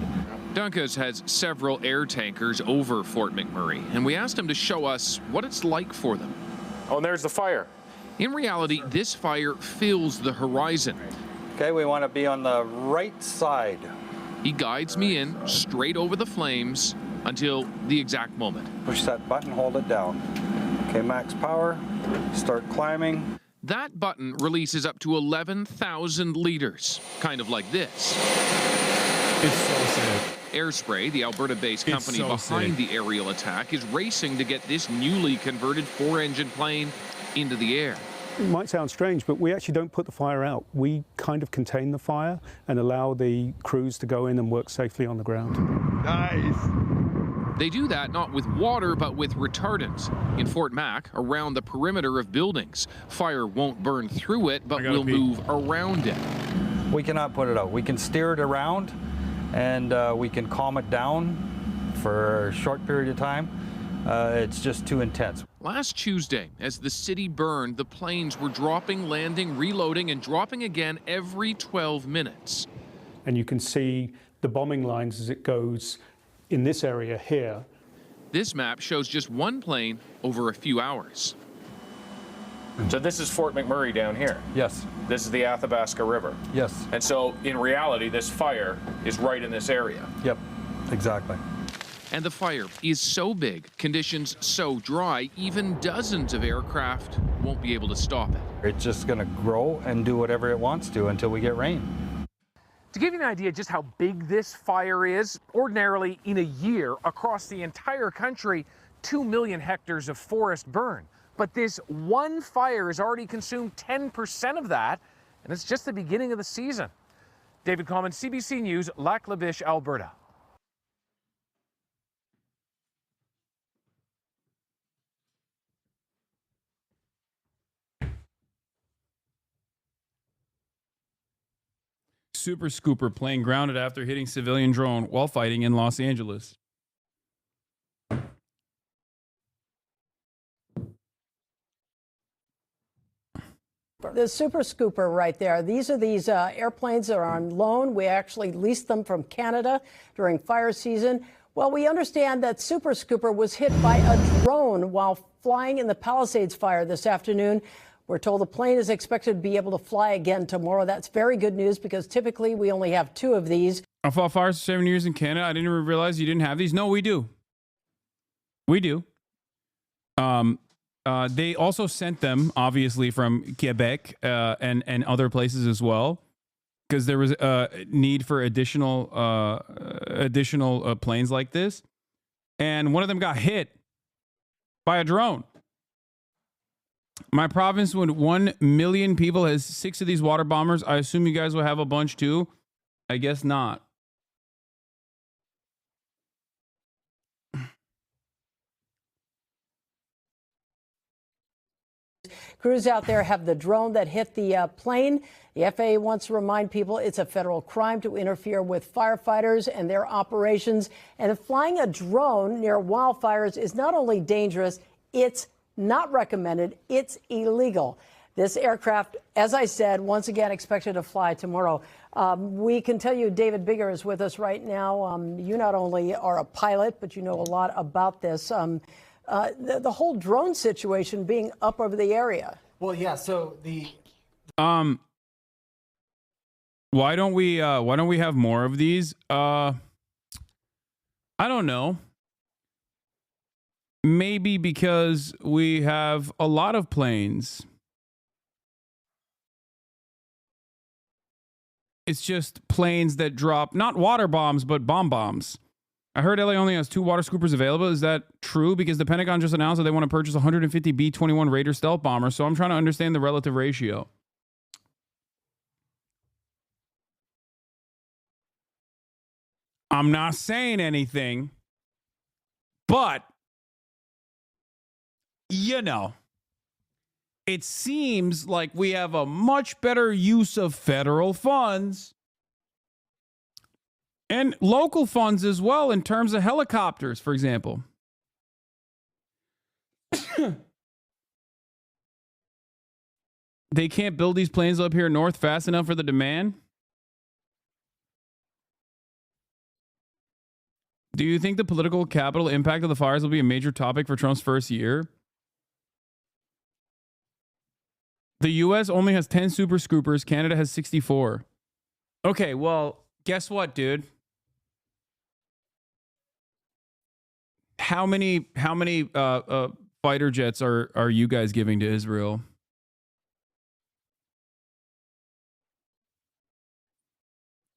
Dankos has several air tankers over Fort McMurray, and we asked him to show us what it's like for them. Oh, and there's the fire. In reality, this fire fills the horizon. Okay, we want to be on the right side. He guides me in straight over the flames until the exact moment. Push that button, hold it down. Okay, max power, start climbing. That button releases up to 11,000 liters, kind of like this. It's so sick. Airspray, the Alberta-based company so behind sick. the aerial attack, is racing to get this newly converted 4-engine plane into the air. It might sound strange, but we actually don't put the fire out. We kind of contain the fire and allow the crews to go in and work safely on the ground. Nice. They do that not with water, but with retardants. In Fort Mac, around the perimeter of buildings, fire won't burn through it, but will move around it. We cannot put it out. We can steer it around, and we can calm it down for a short period of time. It's just too intense. Last Tuesday, as the city burned, the planes were dropping, landing, reloading, and dropping again every 12 minutes. And you can see the bombing lines as it goes in this area here. This map shows just one plane over a few hours. So this is Fort McMurray down here? Yes. This is the Athabasca River? Yes. And so, in reality, this fire is right in this area? Yep, exactly. And the fire is so big, conditions so dry, even dozens of aircraft won't be able to stop it. It's just going to grow and do whatever it wants to until we get rain. To give you an idea just how big this fire is, ordinarily in a year across the entire country, 2 million hectares of forest burn. But this one fire has already consumed 10% of that, and it's just the beginning of the season. David Coleman, CBC News, Lac La Biche, Alberta. Super Scooper plane grounded after hitting civilian drone while fighting in Los Angeles. The Super Scooper right there. These are airplanes that are on loan. We actually leased them from Canada during fire season. Well, we understand that Super Scooper was hit by a drone while flying in the Palisades fire this afternoon. We're told the plane is expected to be able to fly again tomorrow. That's very good news because typically we only have 2 of these. I fought fires for 7 years in Canada. I didn't even realize you didn't have these. No, we do. We do. They also sent them, obviously, from Quebec and other places as well, because there was a need for additional planes like this. And one of them got hit by a drone. My province, with 1 million people, has 6 of these water bombers. I assume you guys will have a bunch too. I guess not. Crews out there have the drone that hit the plane. The FAA wants to remind people it's a federal crime to interfere with firefighters and their operations. And flying a drone near wildfires is not only dangerous, it's not recommended, it's illegal. This aircraft, as I said, once again expected to fly tomorrow. We can tell you David Bigger is with us right now. You not only are a pilot, but you know a lot about this. The whole drone situation being up over the area. Well, yeah. So why don't we have more of these? I don't know. Maybe because we have a lot of planes. It's just planes that drop not water bombs, but bombs. I heard LA only has 2 water scoopers available. Is that true? Because the Pentagon just announced that they want to purchase 150 B-21 Raider stealth bombers. So I'm trying to understand the relative ratio. I'm not saying anything, but you know, it seems like we have a much better use of federal funds and local funds as well in terms of helicopters, for example. They can't build these planes up here north fast enough for the demand. Do you think the political capital impact of the fires will be a major topic for Trump's first year? The U.S. only has 10 Super Scoopers. Canada has 64. Okay, well, guess what, dude? How many fighter jets are you guys giving to Israel?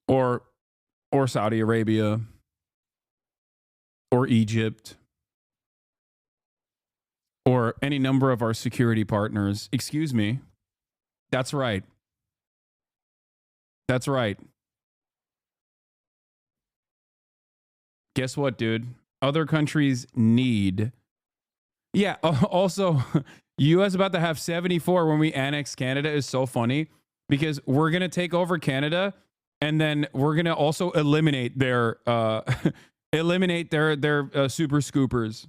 Or Saudi Arabia? Or Egypt? Or any number of our security partners? Excuse me. That's right. That's right. Guess what, dude? Other countries need. Yeah, also, U.S. about to have 74 when we annex Canada is so funny because we're going to take over Canada and then we're going to also eliminate their super scoopers.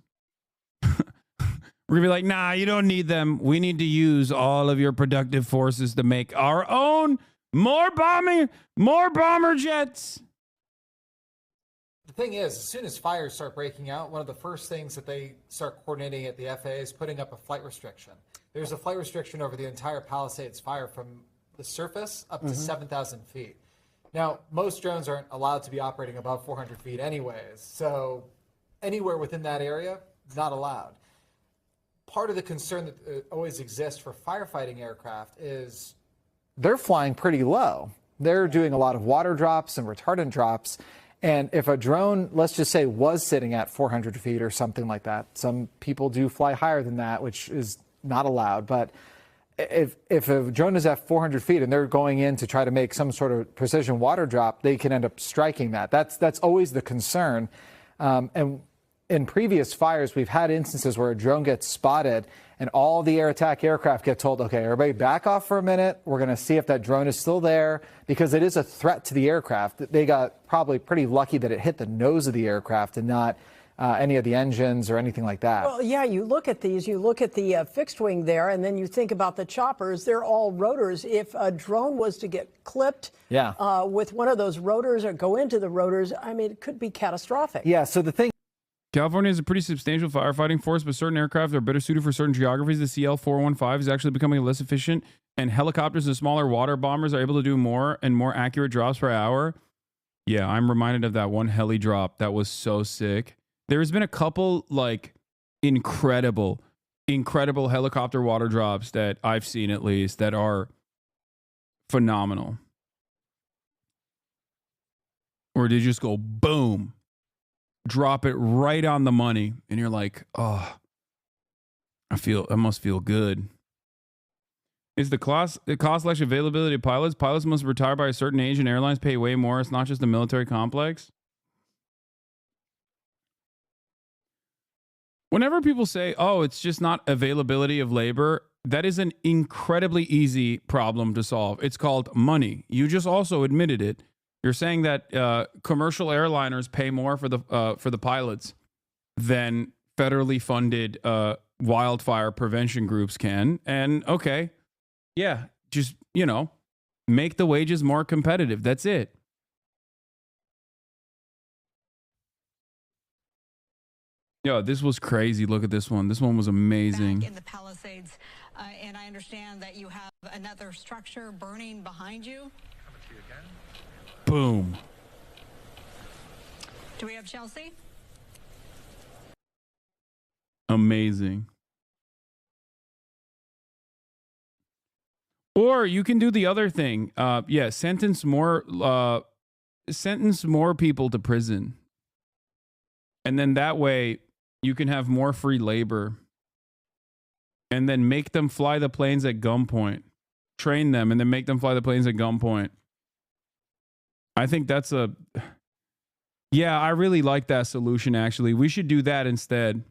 We're going to be like, nah, you don't need them. We need to use all of your productive forces to make our own more bomber jets. the thing is, as soon as fires start breaking out, one of the first things that they start coordinating at the FAA is putting up a flight restriction. There's a flight restriction over the entire Palisades fire from the surface up to 7,000 feet. Now, most drones aren't allowed to be operating above 400 feet anyways, so anywhere within that area, not allowed. Part of the concern that always exists for firefighting aircraft is they're flying pretty low. They're doing a lot of water drops and retardant drops. And if a drone, let's just say, was sitting at 400 feet or something like that, some people do fly higher than that, which is not allowed. But if a drone is at 400 feet and they're going in to try to make some sort of precision water drop, they can end up striking that. That's always the concern. And in previous fires, we've had instances where a drone gets spotted and all the air attack aircraft get told, okay, everybody back off for a minute. We're going to see if that drone is still there, because it is a threat to the aircraft. They got probably pretty lucky that it hit the nose of the aircraft and not any of the engines or anything like that. Well, yeah, you look at these, you look at the fixed wing there, and then you think about the choppers. They're all rotors. If a drone was to get clipped with one of those rotors or go into the rotors, I mean, it could be catastrophic. Yeah, so the thing. California has a pretty substantial firefighting force, but certain aircraft are better suited for certain geographies. The CL-415 is actually becoming less efficient, and helicopters and smaller water bombers are able to do more and more accurate drops per hour. Yeah, I'm reminded of that one heli drop. That was so sick. There's been a couple, like, incredible helicopter water drops that I've seen, at least, that are phenomenal. Or they just go boom. Drop it right on the money, and you're like, oh, I must feel good. Is the cost availability of pilots? Pilots must retire by a certain age, and airlines pay way more. It's not just a military complex. Whenever people say, oh, it's just not availability of labor, that is an incredibly easy problem to solve. It's called money. You just also admitted it. You're saying that commercial airliners pay more for the pilots than federally funded wildfire prevention groups can. And okay, yeah, just, make the wages more competitive. That's it. Yo, this was crazy. Look at this one. This one was amazing. Back in the Palisades, and I understand that you have another structure burning behind you. Boom. Do we have Chelsea? Amazing. Or you can do the other thing. Sentence more people to prison. And then that way you can have more free labor. And then make them fly the planes at gunpoint. Train them and then make them fly the planes at gunpoint. I think that's I really like that solution, actually. We should do that instead.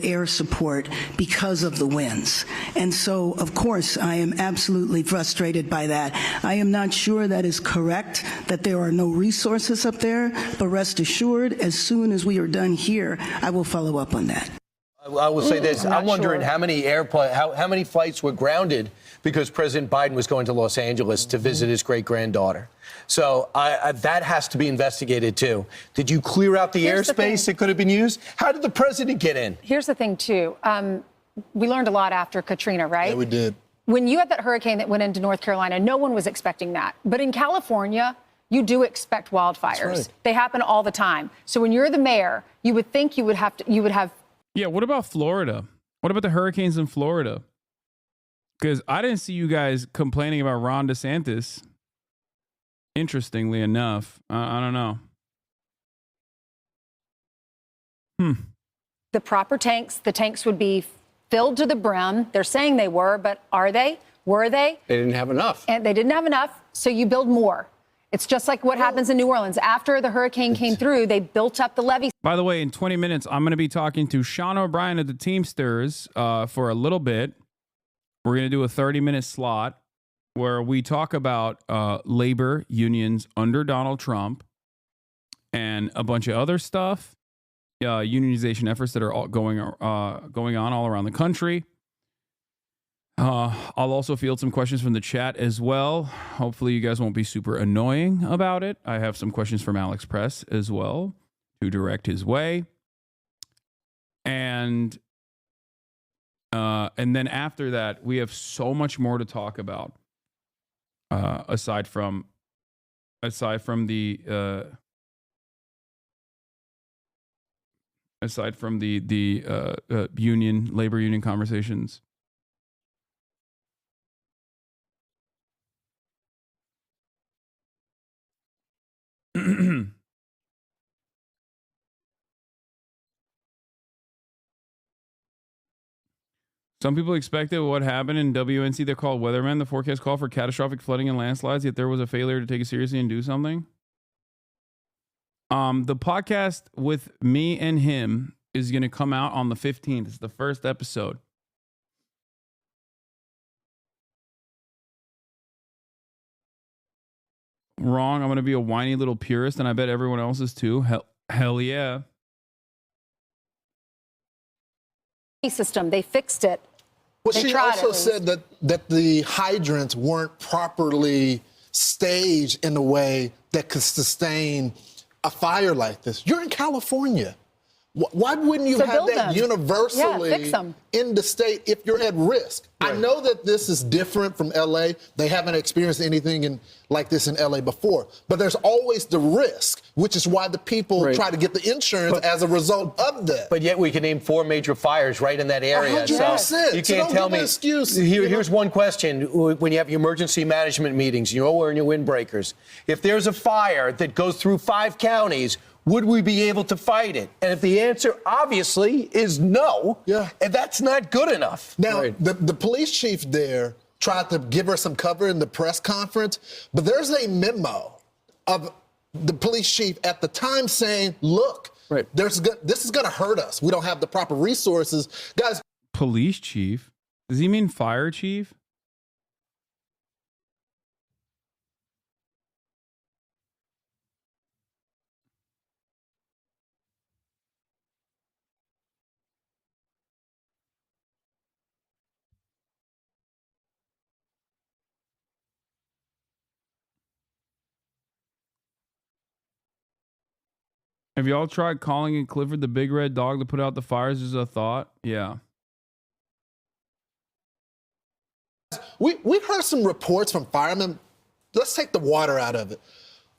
Air support because of the winds. And so, of course, I am absolutely frustrated by that. I am not sure that is correct, that there are no resources up there, but rest assured, as soon as we are done here, I will follow up on that. I will say this. I'm wondering how many flights were grounded because President Biden was going to Los Angeles to visit his great-granddaughter. So that has to be investigated, too. Did you clear out the airspace that could have been used? How did the president get in? Here's the thing, too. We learned a lot after Katrina, right? Yeah, we did. When you had that hurricane that went into North Carolina, no one was expecting that. But in California, you do expect wildfires. Right. They happen all the time. So when you're the mayor, you would think you would have. Yeah, what about Florida? What about the hurricanes in Florida? Because I didn't see you guys complaining about Ron DeSantis. Interestingly enough, I don't know. The proper tanks, the tanks would be filled to the brim. They're saying they were, but are they? Were they? They didn't have enough. And they didn't have enough, so you build more. It's just like what happens in New Orleans. After the hurricane came through, they built up the levees. By the way, in 20 minutes, I'm going to be talking to Sean O'Brien of the Teamsters for a little bit. We're going to do a 30-minute slot where we talk about labor unions under Donald Trump and a bunch of other stuff, unionization efforts that are all going on all around the country. I'll also field some questions from the chat as well. Hopefully you guys won't be super annoying about it. I have some questions from Alex Press as well to direct his way. And then after that, we have so much more to talk about. Aside from the labor union conversations. Some people expected what happened in WNC. They're called weathermen. The forecast called for catastrophic flooding and landslides, yet there was a failure to take it seriously and do something. The podcast with me and him is going to come out on the 15th. It's the first episode. wrong. I'm going to be a whiny little purist, and I bet everyone else is too. Hell yeah. System. They fixed it. Well, They she tried also at least. said that the hydrants weren't properly staged in a way that could sustain a fire like this. You're in California. Why wouldn't you So have build that them. universally Yeah, fix them. in the state if you're at risk? I know that this is different from LA. They haven't experienced anything like this in LA before. But there's always the risk, which is why the people try to get the insurance as a result of that. But yet we can name 4 major fires right in that area. 100%. So you So can't don't tell give me. an excuse, Here's one question. When you have your emergency management meetings, you're all wearing your windbreakers. If there's a fire that goes through 5 counties, would we be able to fight it? And if the answer, obviously, is no, and that's not good enough. Now, the police chief there tried to give her some cover in the press conference, but there's a memo of the police chief at the time saying, look, this is going to hurt us. We don't have the proper resources. Guys. Police chief? Does he mean fire chief? Have y'all tried calling in Clifford the big red dog to put out the fires as a thought? Yeah. We've heard some reports from firemen. Let's take the water out of it.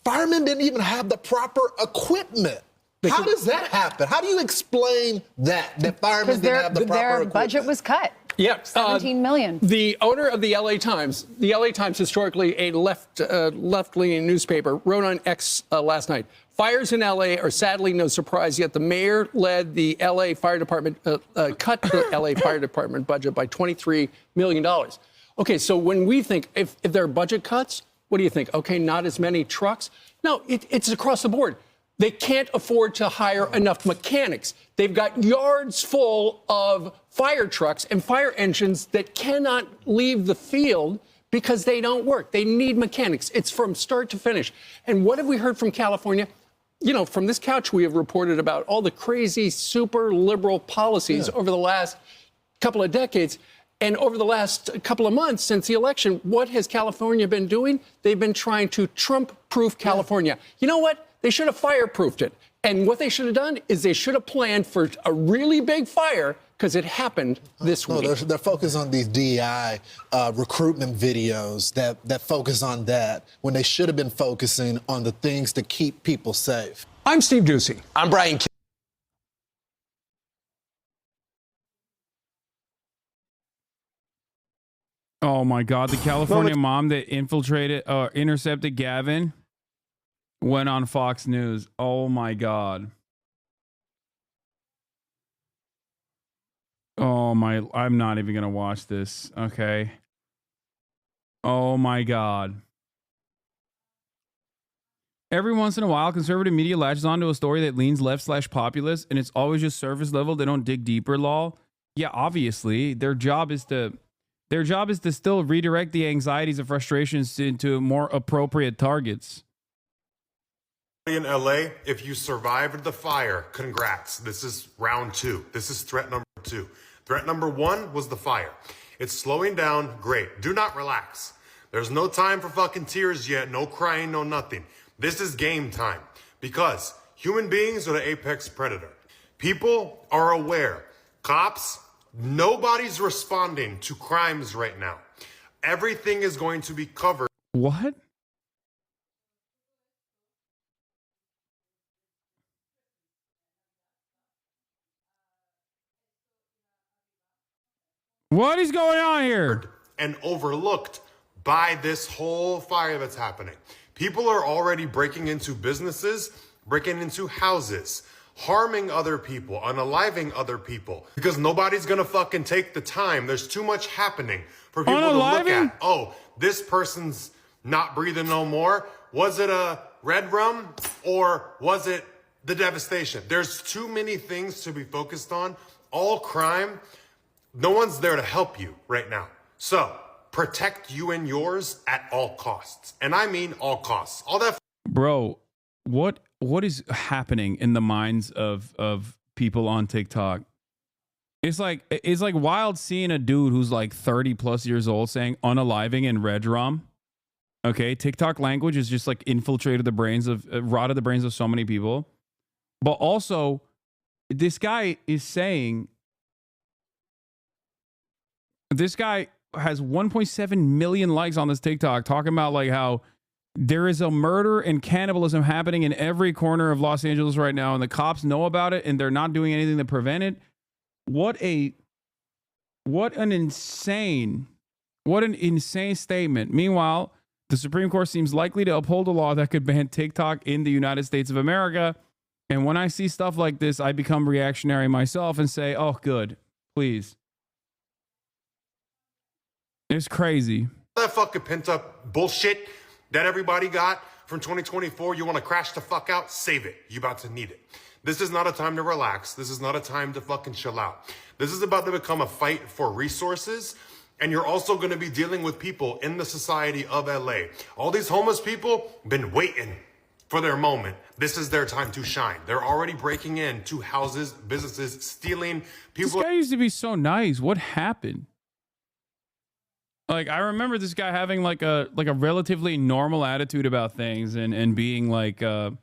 Firemen didn't even have the proper equipment. How does that happen? How do you explain that firemen didn't have the proper their equipment? budget was cut. Yeah, $17 million. The owner of the LA Times, historically a left-leaning newspaper, wrote on X last night, fires in LA are sadly no surprise, yet the mayor led the LA Fire Department, cut the LA Fire Department budget by $23 million. Okay, so when we think, if there are budget cuts, what do you think? Okay, not as many trucks? No, it's across the board. They can't afford to hire enough mechanics. They've got yards full of fire trucks and fire engines that cannot leave the field because they don't work. They need mechanics. It's from start to finish. And what have we heard from California? You know, from this couch, we have reported about all the crazy, super liberal policies over the last couple of decades. And over the last couple of months since the election, what has California been doing? They've been trying to Trump-proof California. You know what? They should have fireproofed it. And what they should have done is they should have planned for a really big fire because it happened this week. No, they're focused on these DEI recruitment videos that focus on that when they should have been focusing on the things to keep people safe. I'm Steve Ducey. I'm Brian. Oh my God! The California mom that intercepted Gavin went on Fox News. Oh my God! Oh my! I'm not even gonna watch this. Okay. Oh my God! Every once in a while, conservative media latches onto a story that leans left/populist, and it's always just surface level. They don't dig deeper. Lol. Yeah, obviously, their job is to still redirect the anxieties and frustrations into more appropriate targets. In LA, if you survived the fire, congrats. This is round 2. This is threat number 2. Threat number 1 was the fire. It's slowing down. Great. Do not relax. There's no time for fucking tears yet. No crying, no nothing. This is game time because human beings are the apex predator. People are aware. Cops, nobody's responding to crimes right now. Everything is going to be covered. What? What is going on here? And overlooked by this whole fire that's happening. People are already breaking into businesses, breaking into houses, harming other people, unaliving other people, because nobody's gonna fucking take the time. There's too much happening for people to look at. Oh, this person's not breathing no more. Was it a red rum or was it the devastation? There's too many things to be focused on. All crime, no one's there to help you right now. So protect you and yours at all costs. And I mean all costs. All that. Bro, what is happening in the minds of people on TikTok? It's like wild seeing a dude who's like 30 plus years old saying unaliving and red rum. Okay, TikTok language is just like infiltrated the brains of rotted the brains of so many people. But also, this guy is saying, this guy has 1.7 million likes on this TikTok talking about like how there is a murder and cannibalism happening in every corner of Los Angeles right now, and the cops know about it and they're not doing anything to prevent it. What an insane statement. Meanwhile, the Supreme Court seems likely to uphold a law that could ban TikTok in the United States of America. And when I see stuff like this, I become reactionary myself and say, oh, good, please. It's crazy. That fucking pent up bullshit that everybody got from 2024, you want to crash the fuck out? Save it. You about to need it. This is not a time to relax. This is not a time to fucking chill out. This is about to become a fight for resources. And you're also going to be dealing with people in the society of LA. All these homeless people been waiting for their moment. This is their time to shine. They're already breaking into houses, businesses, stealing people. This guy used to be so nice. What happened? Like, I remember this guy having like a relatively normal attitude about things and being like kind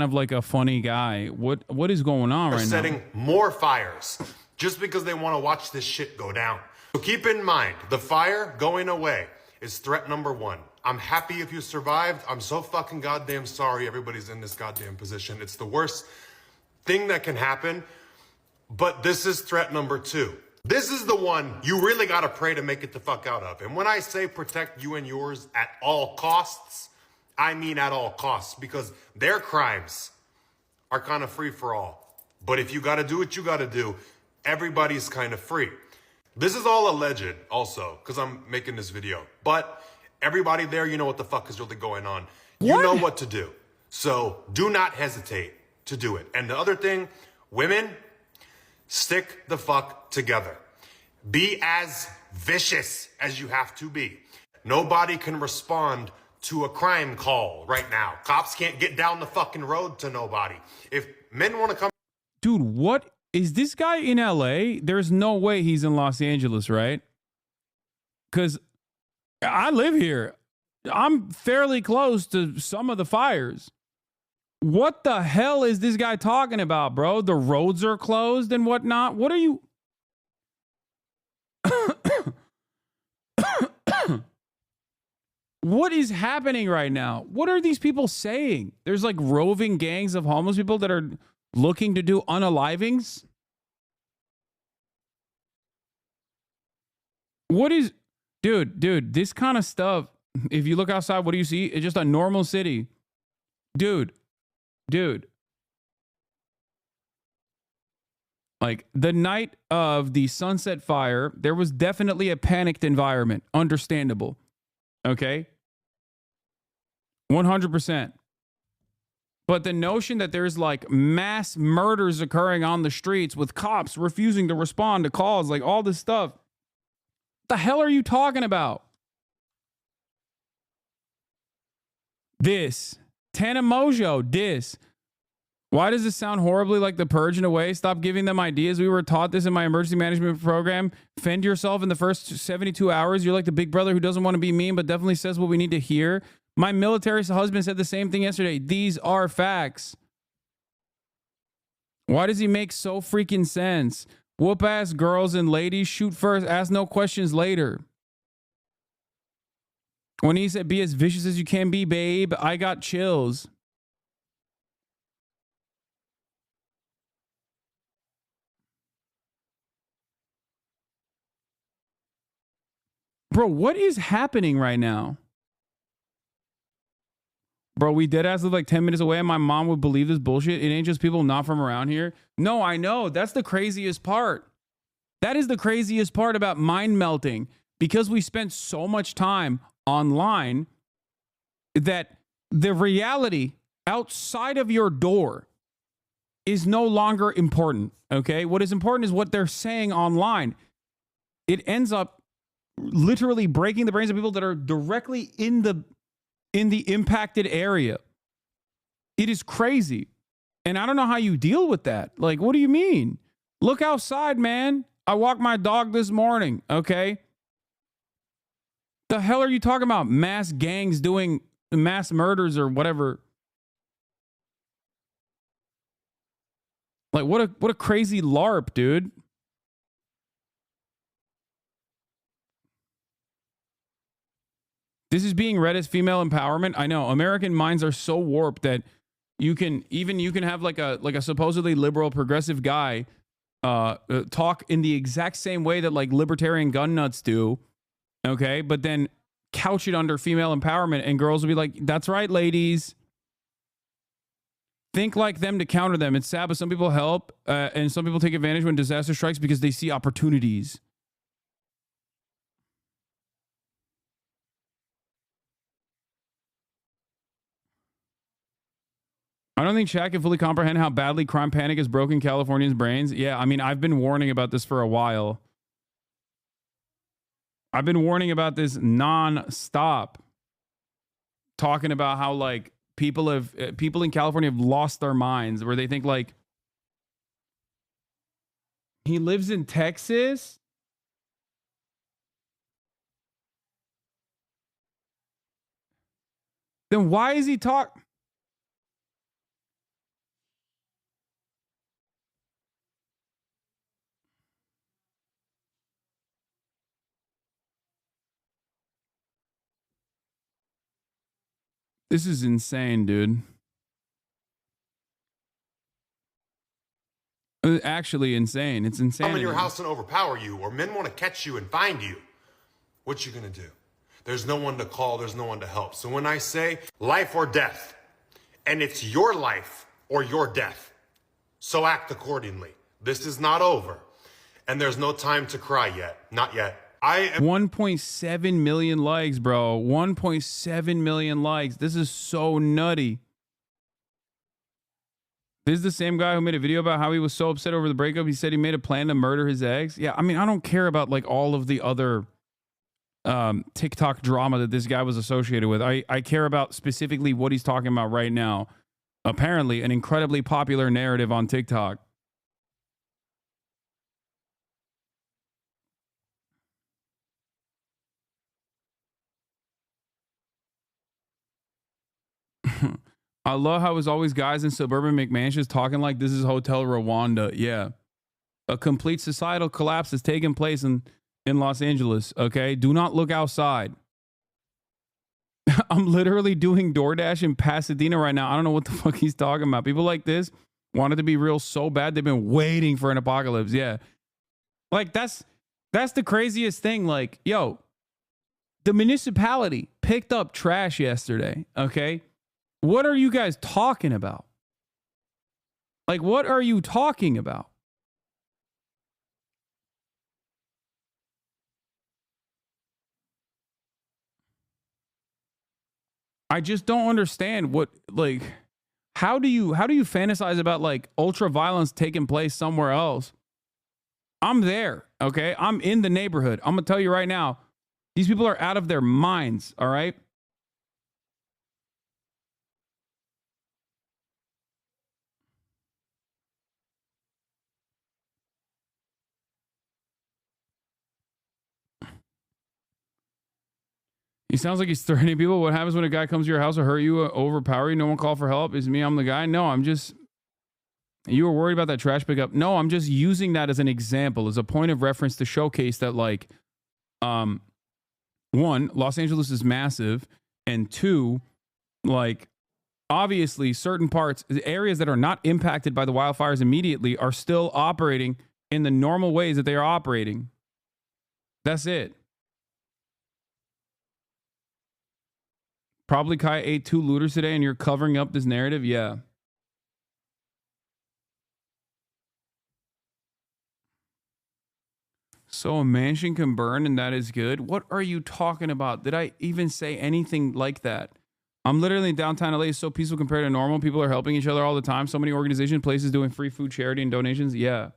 of like a funny guy. What is going on right now? Setting more fires just because they want to watch this shit go down. So keep in mind, the fire going away is threat number one. I'm happy if you survived. I'm so fucking goddamn sorry everybody's in this goddamn position. It's the worst thing that can happen. But this is threat number two. This is the one you really got to pray to make it the fuck out of. And when I say protect you and yours at all costs, I mean at all costs, because their crimes are kind of free for all. But if you got to do what you got to do, everybody's kind of free. This is all alleged also, because I'm making this video. But everybody there, you know what the fuck is really going on. You know what to do. So do not hesitate to do it. And the other thing, women, stick the fuck together. Be as vicious as you have to be. Nobody can respond to a crime call right now. Cops can't get down the fucking road to nobody. If men want to come... Dude, what? Is this guy in LA? There's no way he's in Los Angeles, right? Because I live here. I'm fairly close to some of the fires. What the hell is this guy talking about, bro? The roads are closed and whatnot. What are you... What is happening right now? What are these people saying? There's like roving gangs of homeless people that are looking to do unalivings? What is... Dude, this kind of stuff, if you look outside, what do you see? It's just a normal city. Dude. Like, the night of the Sunset Fire, there was definitely a panicked environment. Understandable. Okay? 100%. But the notion that there's like mass murders occurring on the streets with cops refusing to respond to calls, like all this stuff. What the hell are you talking about? This. Tana Mojo, this. Why does this sound horribly like The Purge in a way? Stop giving them ideas. We were taught this in my emergency management program. Fend yourself in the first 72 hours. You're like the big brother who doesn't want to be mean, but definitely says what we need to hear. My military husband said the same thing yesterday. These are facts. Why does he make so freaking sense? Whoop ass girls and ladies, shoot first, ask no questions later. When he said, be as vicious as you can be, babe, I got chills. Bro, what is happening right now? Bro, we dead ass live like 10 minutes away and my mom would believe this bullshit. It ain't just people not from around here. No, I know. That's the craziest part. That is the craziest part about mind melting. Because we spent so much time online that the reality outside of your door is no longer important. Okay? What is important is what they're saying online. It ends up literally breaking the brains of people that are directly in the impacted area. It is crazy. And I don't know how you deal with that. Like, what do you mean? Look outside, man. I walked my dog this morning, okay? The hell are you talking about? Mass gangs doing mass murders or whatever. Like, what a crazy LARP, dude. This is being read as female empowerment. I know American minds are so warped that you can have like a supposedly liberal progressive guy talk in the exact same way that like libertarian gun nuts do, okay? But then couch it under female empowerment, and girls will be like, "That's right, ladies." Think like them to counter them. It's sad, but some people help, and some people take advantage when disaster strikes because they see opportunities. I don't think Shaq can fully comprehend how badly crime panic has broken Californians' brains. Yeah, I mean, I've been warning about this for a while. I've been warning about this non-stop. Talking about how, like, people in California have lost their minds, where they think, like, he lives in Texas? Then why is he talking? This is insane, dude. Actually insane. It's insane. Come in your house and overpower you, or men want to catch you and find you. What you gonna do? There's no one to call. There's no one to help. So when I say life or death, and it's your life or your death, so act accordingly. This is not over, and there's no time to cry yet. Not yet. 1.7 million likes, bro. 1.7 million likes. This is so nutty. This is the same guy who made a video about how he was so upset over the breakup. He said he made a plan to murder his ex. Yeah, I mean, I don't care about like all of the other TikTok drama that this guy was associated with. I care about specifically what he's talking about right now. Apparently, an incredibly popular narrative on TikTok. I love how it's always guys in suburban McMansions talking like this is Hotel Rwanda. Yeah. A complete societal collapse has taken place in Los Angeles, okay? Do not look outside. I'm literally doing DoorDash in Pasadena right now. I don't know what the fuck he's talking about. People like this want it to be real so bad. They've been waiting for an apocalypse. Yeah. Like, that's the craziest thing. Like, yo, the municipality picked up trash yesterday, okay? What are you guys talking about? Like, what are you talking about? I just don't understand what, like, how do you fantasize about like ultra violence taking place somewhere else? I'm there, okay? I'm in the neighborhood. I'm gonna tell you right now, these people are out of their minds, all right? He sounds like he's threatening people. What happens when a guy comes to your house or hurt you, overpower you? No one call for help? Is me, I'm the guy? No, I'm just... You were worried about that trash pickup? No, I'm just using that as an example, as a point of reference to showcase that, like, one, Los Angeles is massive, and two, like, obviously certain parts, areas that are not impacted by the wildfires immediately are still operating in the normal ways that they are operating. That's it. Probably Kai ate 2 looters today and you're covering up this narrative? Yeah. So a mansion can burn and that is good? What are you talking about? Did I even say anything like that? I'm literally in downtown LA. It's so peaceful compared to normal. People are helping each other all the time. So many organizations, places doing free food, charity, and donations. Yeah.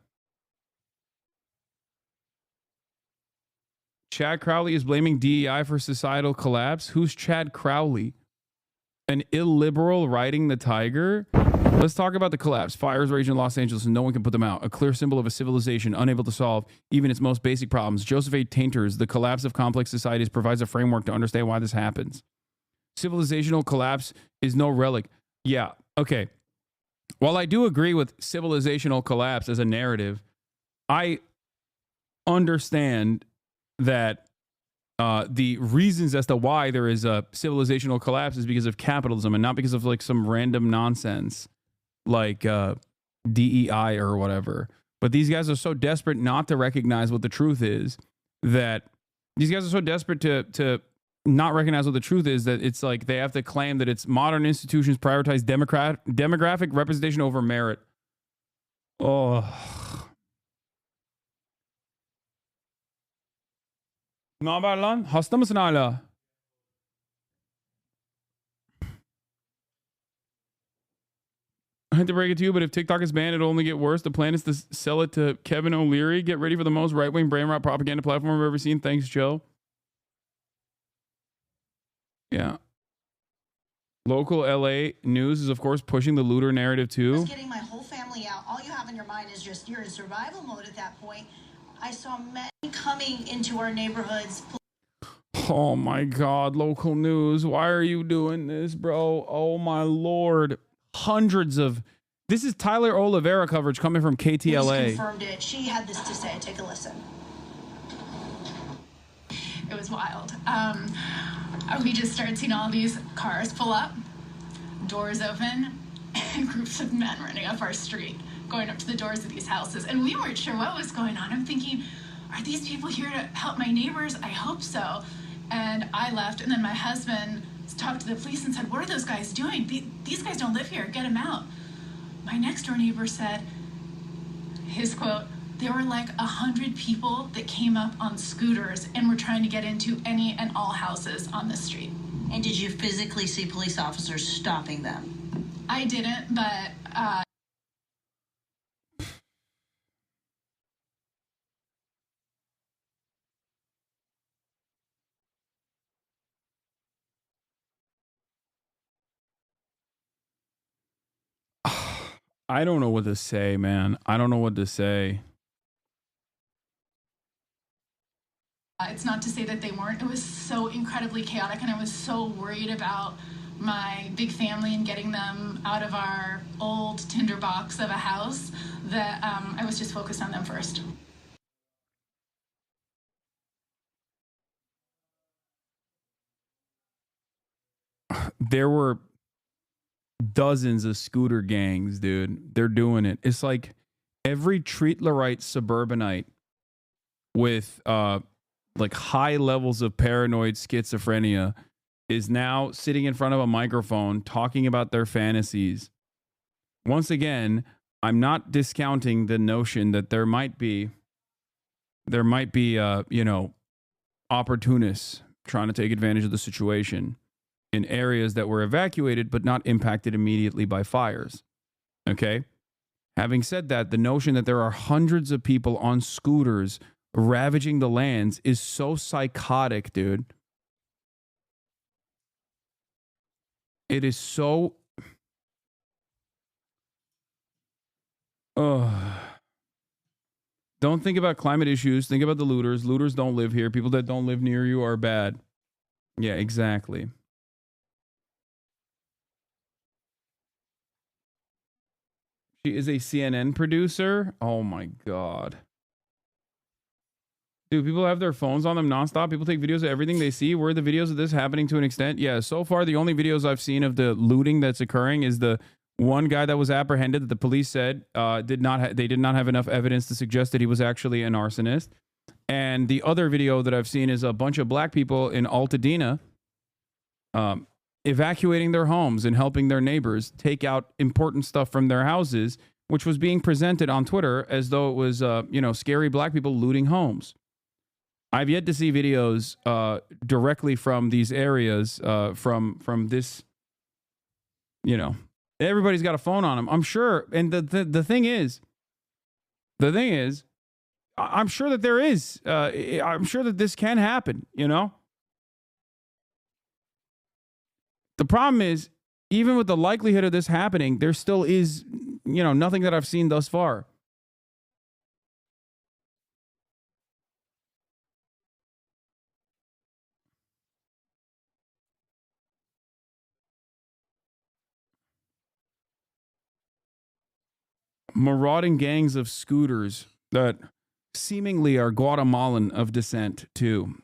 Chad Crowley is blaming DEI for societal collapse. Who's Chad Crowley? An illiberal riding the tiger? Let's talk about the collapse. Fires rage in Los Angeles and no one can put them out. A clear symbol of a civilization unable to solve even its most basic problems. Joseph A. Tainter's The Collapse of Complex Societies provides a framework to understand why this happens. Civilizational collapse is no relic. Yeah, okay. While I do agree with civilizational collapse as a narrative, I understand that the reasons as to why there is a civilizational collapse is because of capitalism and not because of like some random nonsense like DEI or whatever. But these guys are so desperate not to recognize what the truth is that these guys are so desperate to not recognize what the truth is that it's like they have to claim that it's modern institutions prioritize demographic representation over merit. Oh. Ne haber lan? Hasta mısın hala? I hate to break it to you, but if TikTok is banned, it'll only get worse. The plan is to sell it to Kevin O'Leary. Get ready for the most right-wing brain rot propaganda platform I've ever seen. Thanks, Joe. Yeah. Local LA news is, of course, pushing the looter narrative too. Just getting my whole family out. All you have in your mind is just you're in survival mode at that point. I saw men coming into our neighborhoods. Oh my God, local news. Why are you doing this, bro? Oh my Lord. Hundreds of... This is Tyler Oliveira coverage coming from KTLA. Police confirmed it. She had this to say. Take a listen. It was wild. We just started seeing all these cars pull up, doors open, and groups of men running up our street, going up to the doors of these houses. And we weren't sure what was going on. I'm thinking, are these people here to help my neighbors? I hope so. And I left, and then my husband talked to the police and said, what are those guys doing? These guys don't live here. Get them out. My next door neighbor said, his quote, there were like 100 people that came up on scooters and were trying to get into any and all houses on the street. And did you physically see police officers stopping them? I didn't, but I don't know what to say, man. I don't know what to say. it's not to say that they weren't. It was so incredibly chaotic, and I was so worried about my big family and getting them out of our old tinderbox of a house that I was just focused on them first. There were dozens of scooter gangs, dude. They're doing it. It's like every Treatlerite suburbanite with like high levels of paranoid schizophrenia is now sitting in front of a microphone talking about their fantasies. Once again, I'm not discounting the notion that there might be opportunists trying to take advantage of the situation in areas that were evacuated but not impacted immediately by fires. Okay? Having said that, the notion that there are hundreds of people on scooters ravaging the lands is so psychotic, dude. It is so... Don't think about climate issues. Think about the looters. Looters don't live here. People that don't live near you are bad. Yeah, exactly. She is a CNN producer. Oh my God. Dude, people have their phones on them nonstop. People take videos of everything they see. Were the videos of this happening to an extent? Yeah, so far the only videos I've seen of the looting that's occurring is the one guy that was apprehended that the police said they did not have enough evidence to suggest that he was actually an arsonist. And the other video that I've seen is a bunch of black people in Altadena evacuating their homes and helping their neighbors take out important stuff from their houses, which was being presented on Twitter as though it was, scary black people looting homes. I've yet to see videos directly from these areas, from this, everybody's got a phone on them, I'm sure. And the thing is, I'm sure that there is. I'm sure that this can happen, you know? The problem is, even with the likelihood of this happening, there still is, nothing that I've seen thus far. Marauding gangs of scooters that seemingly are Guatemalan of descent, too.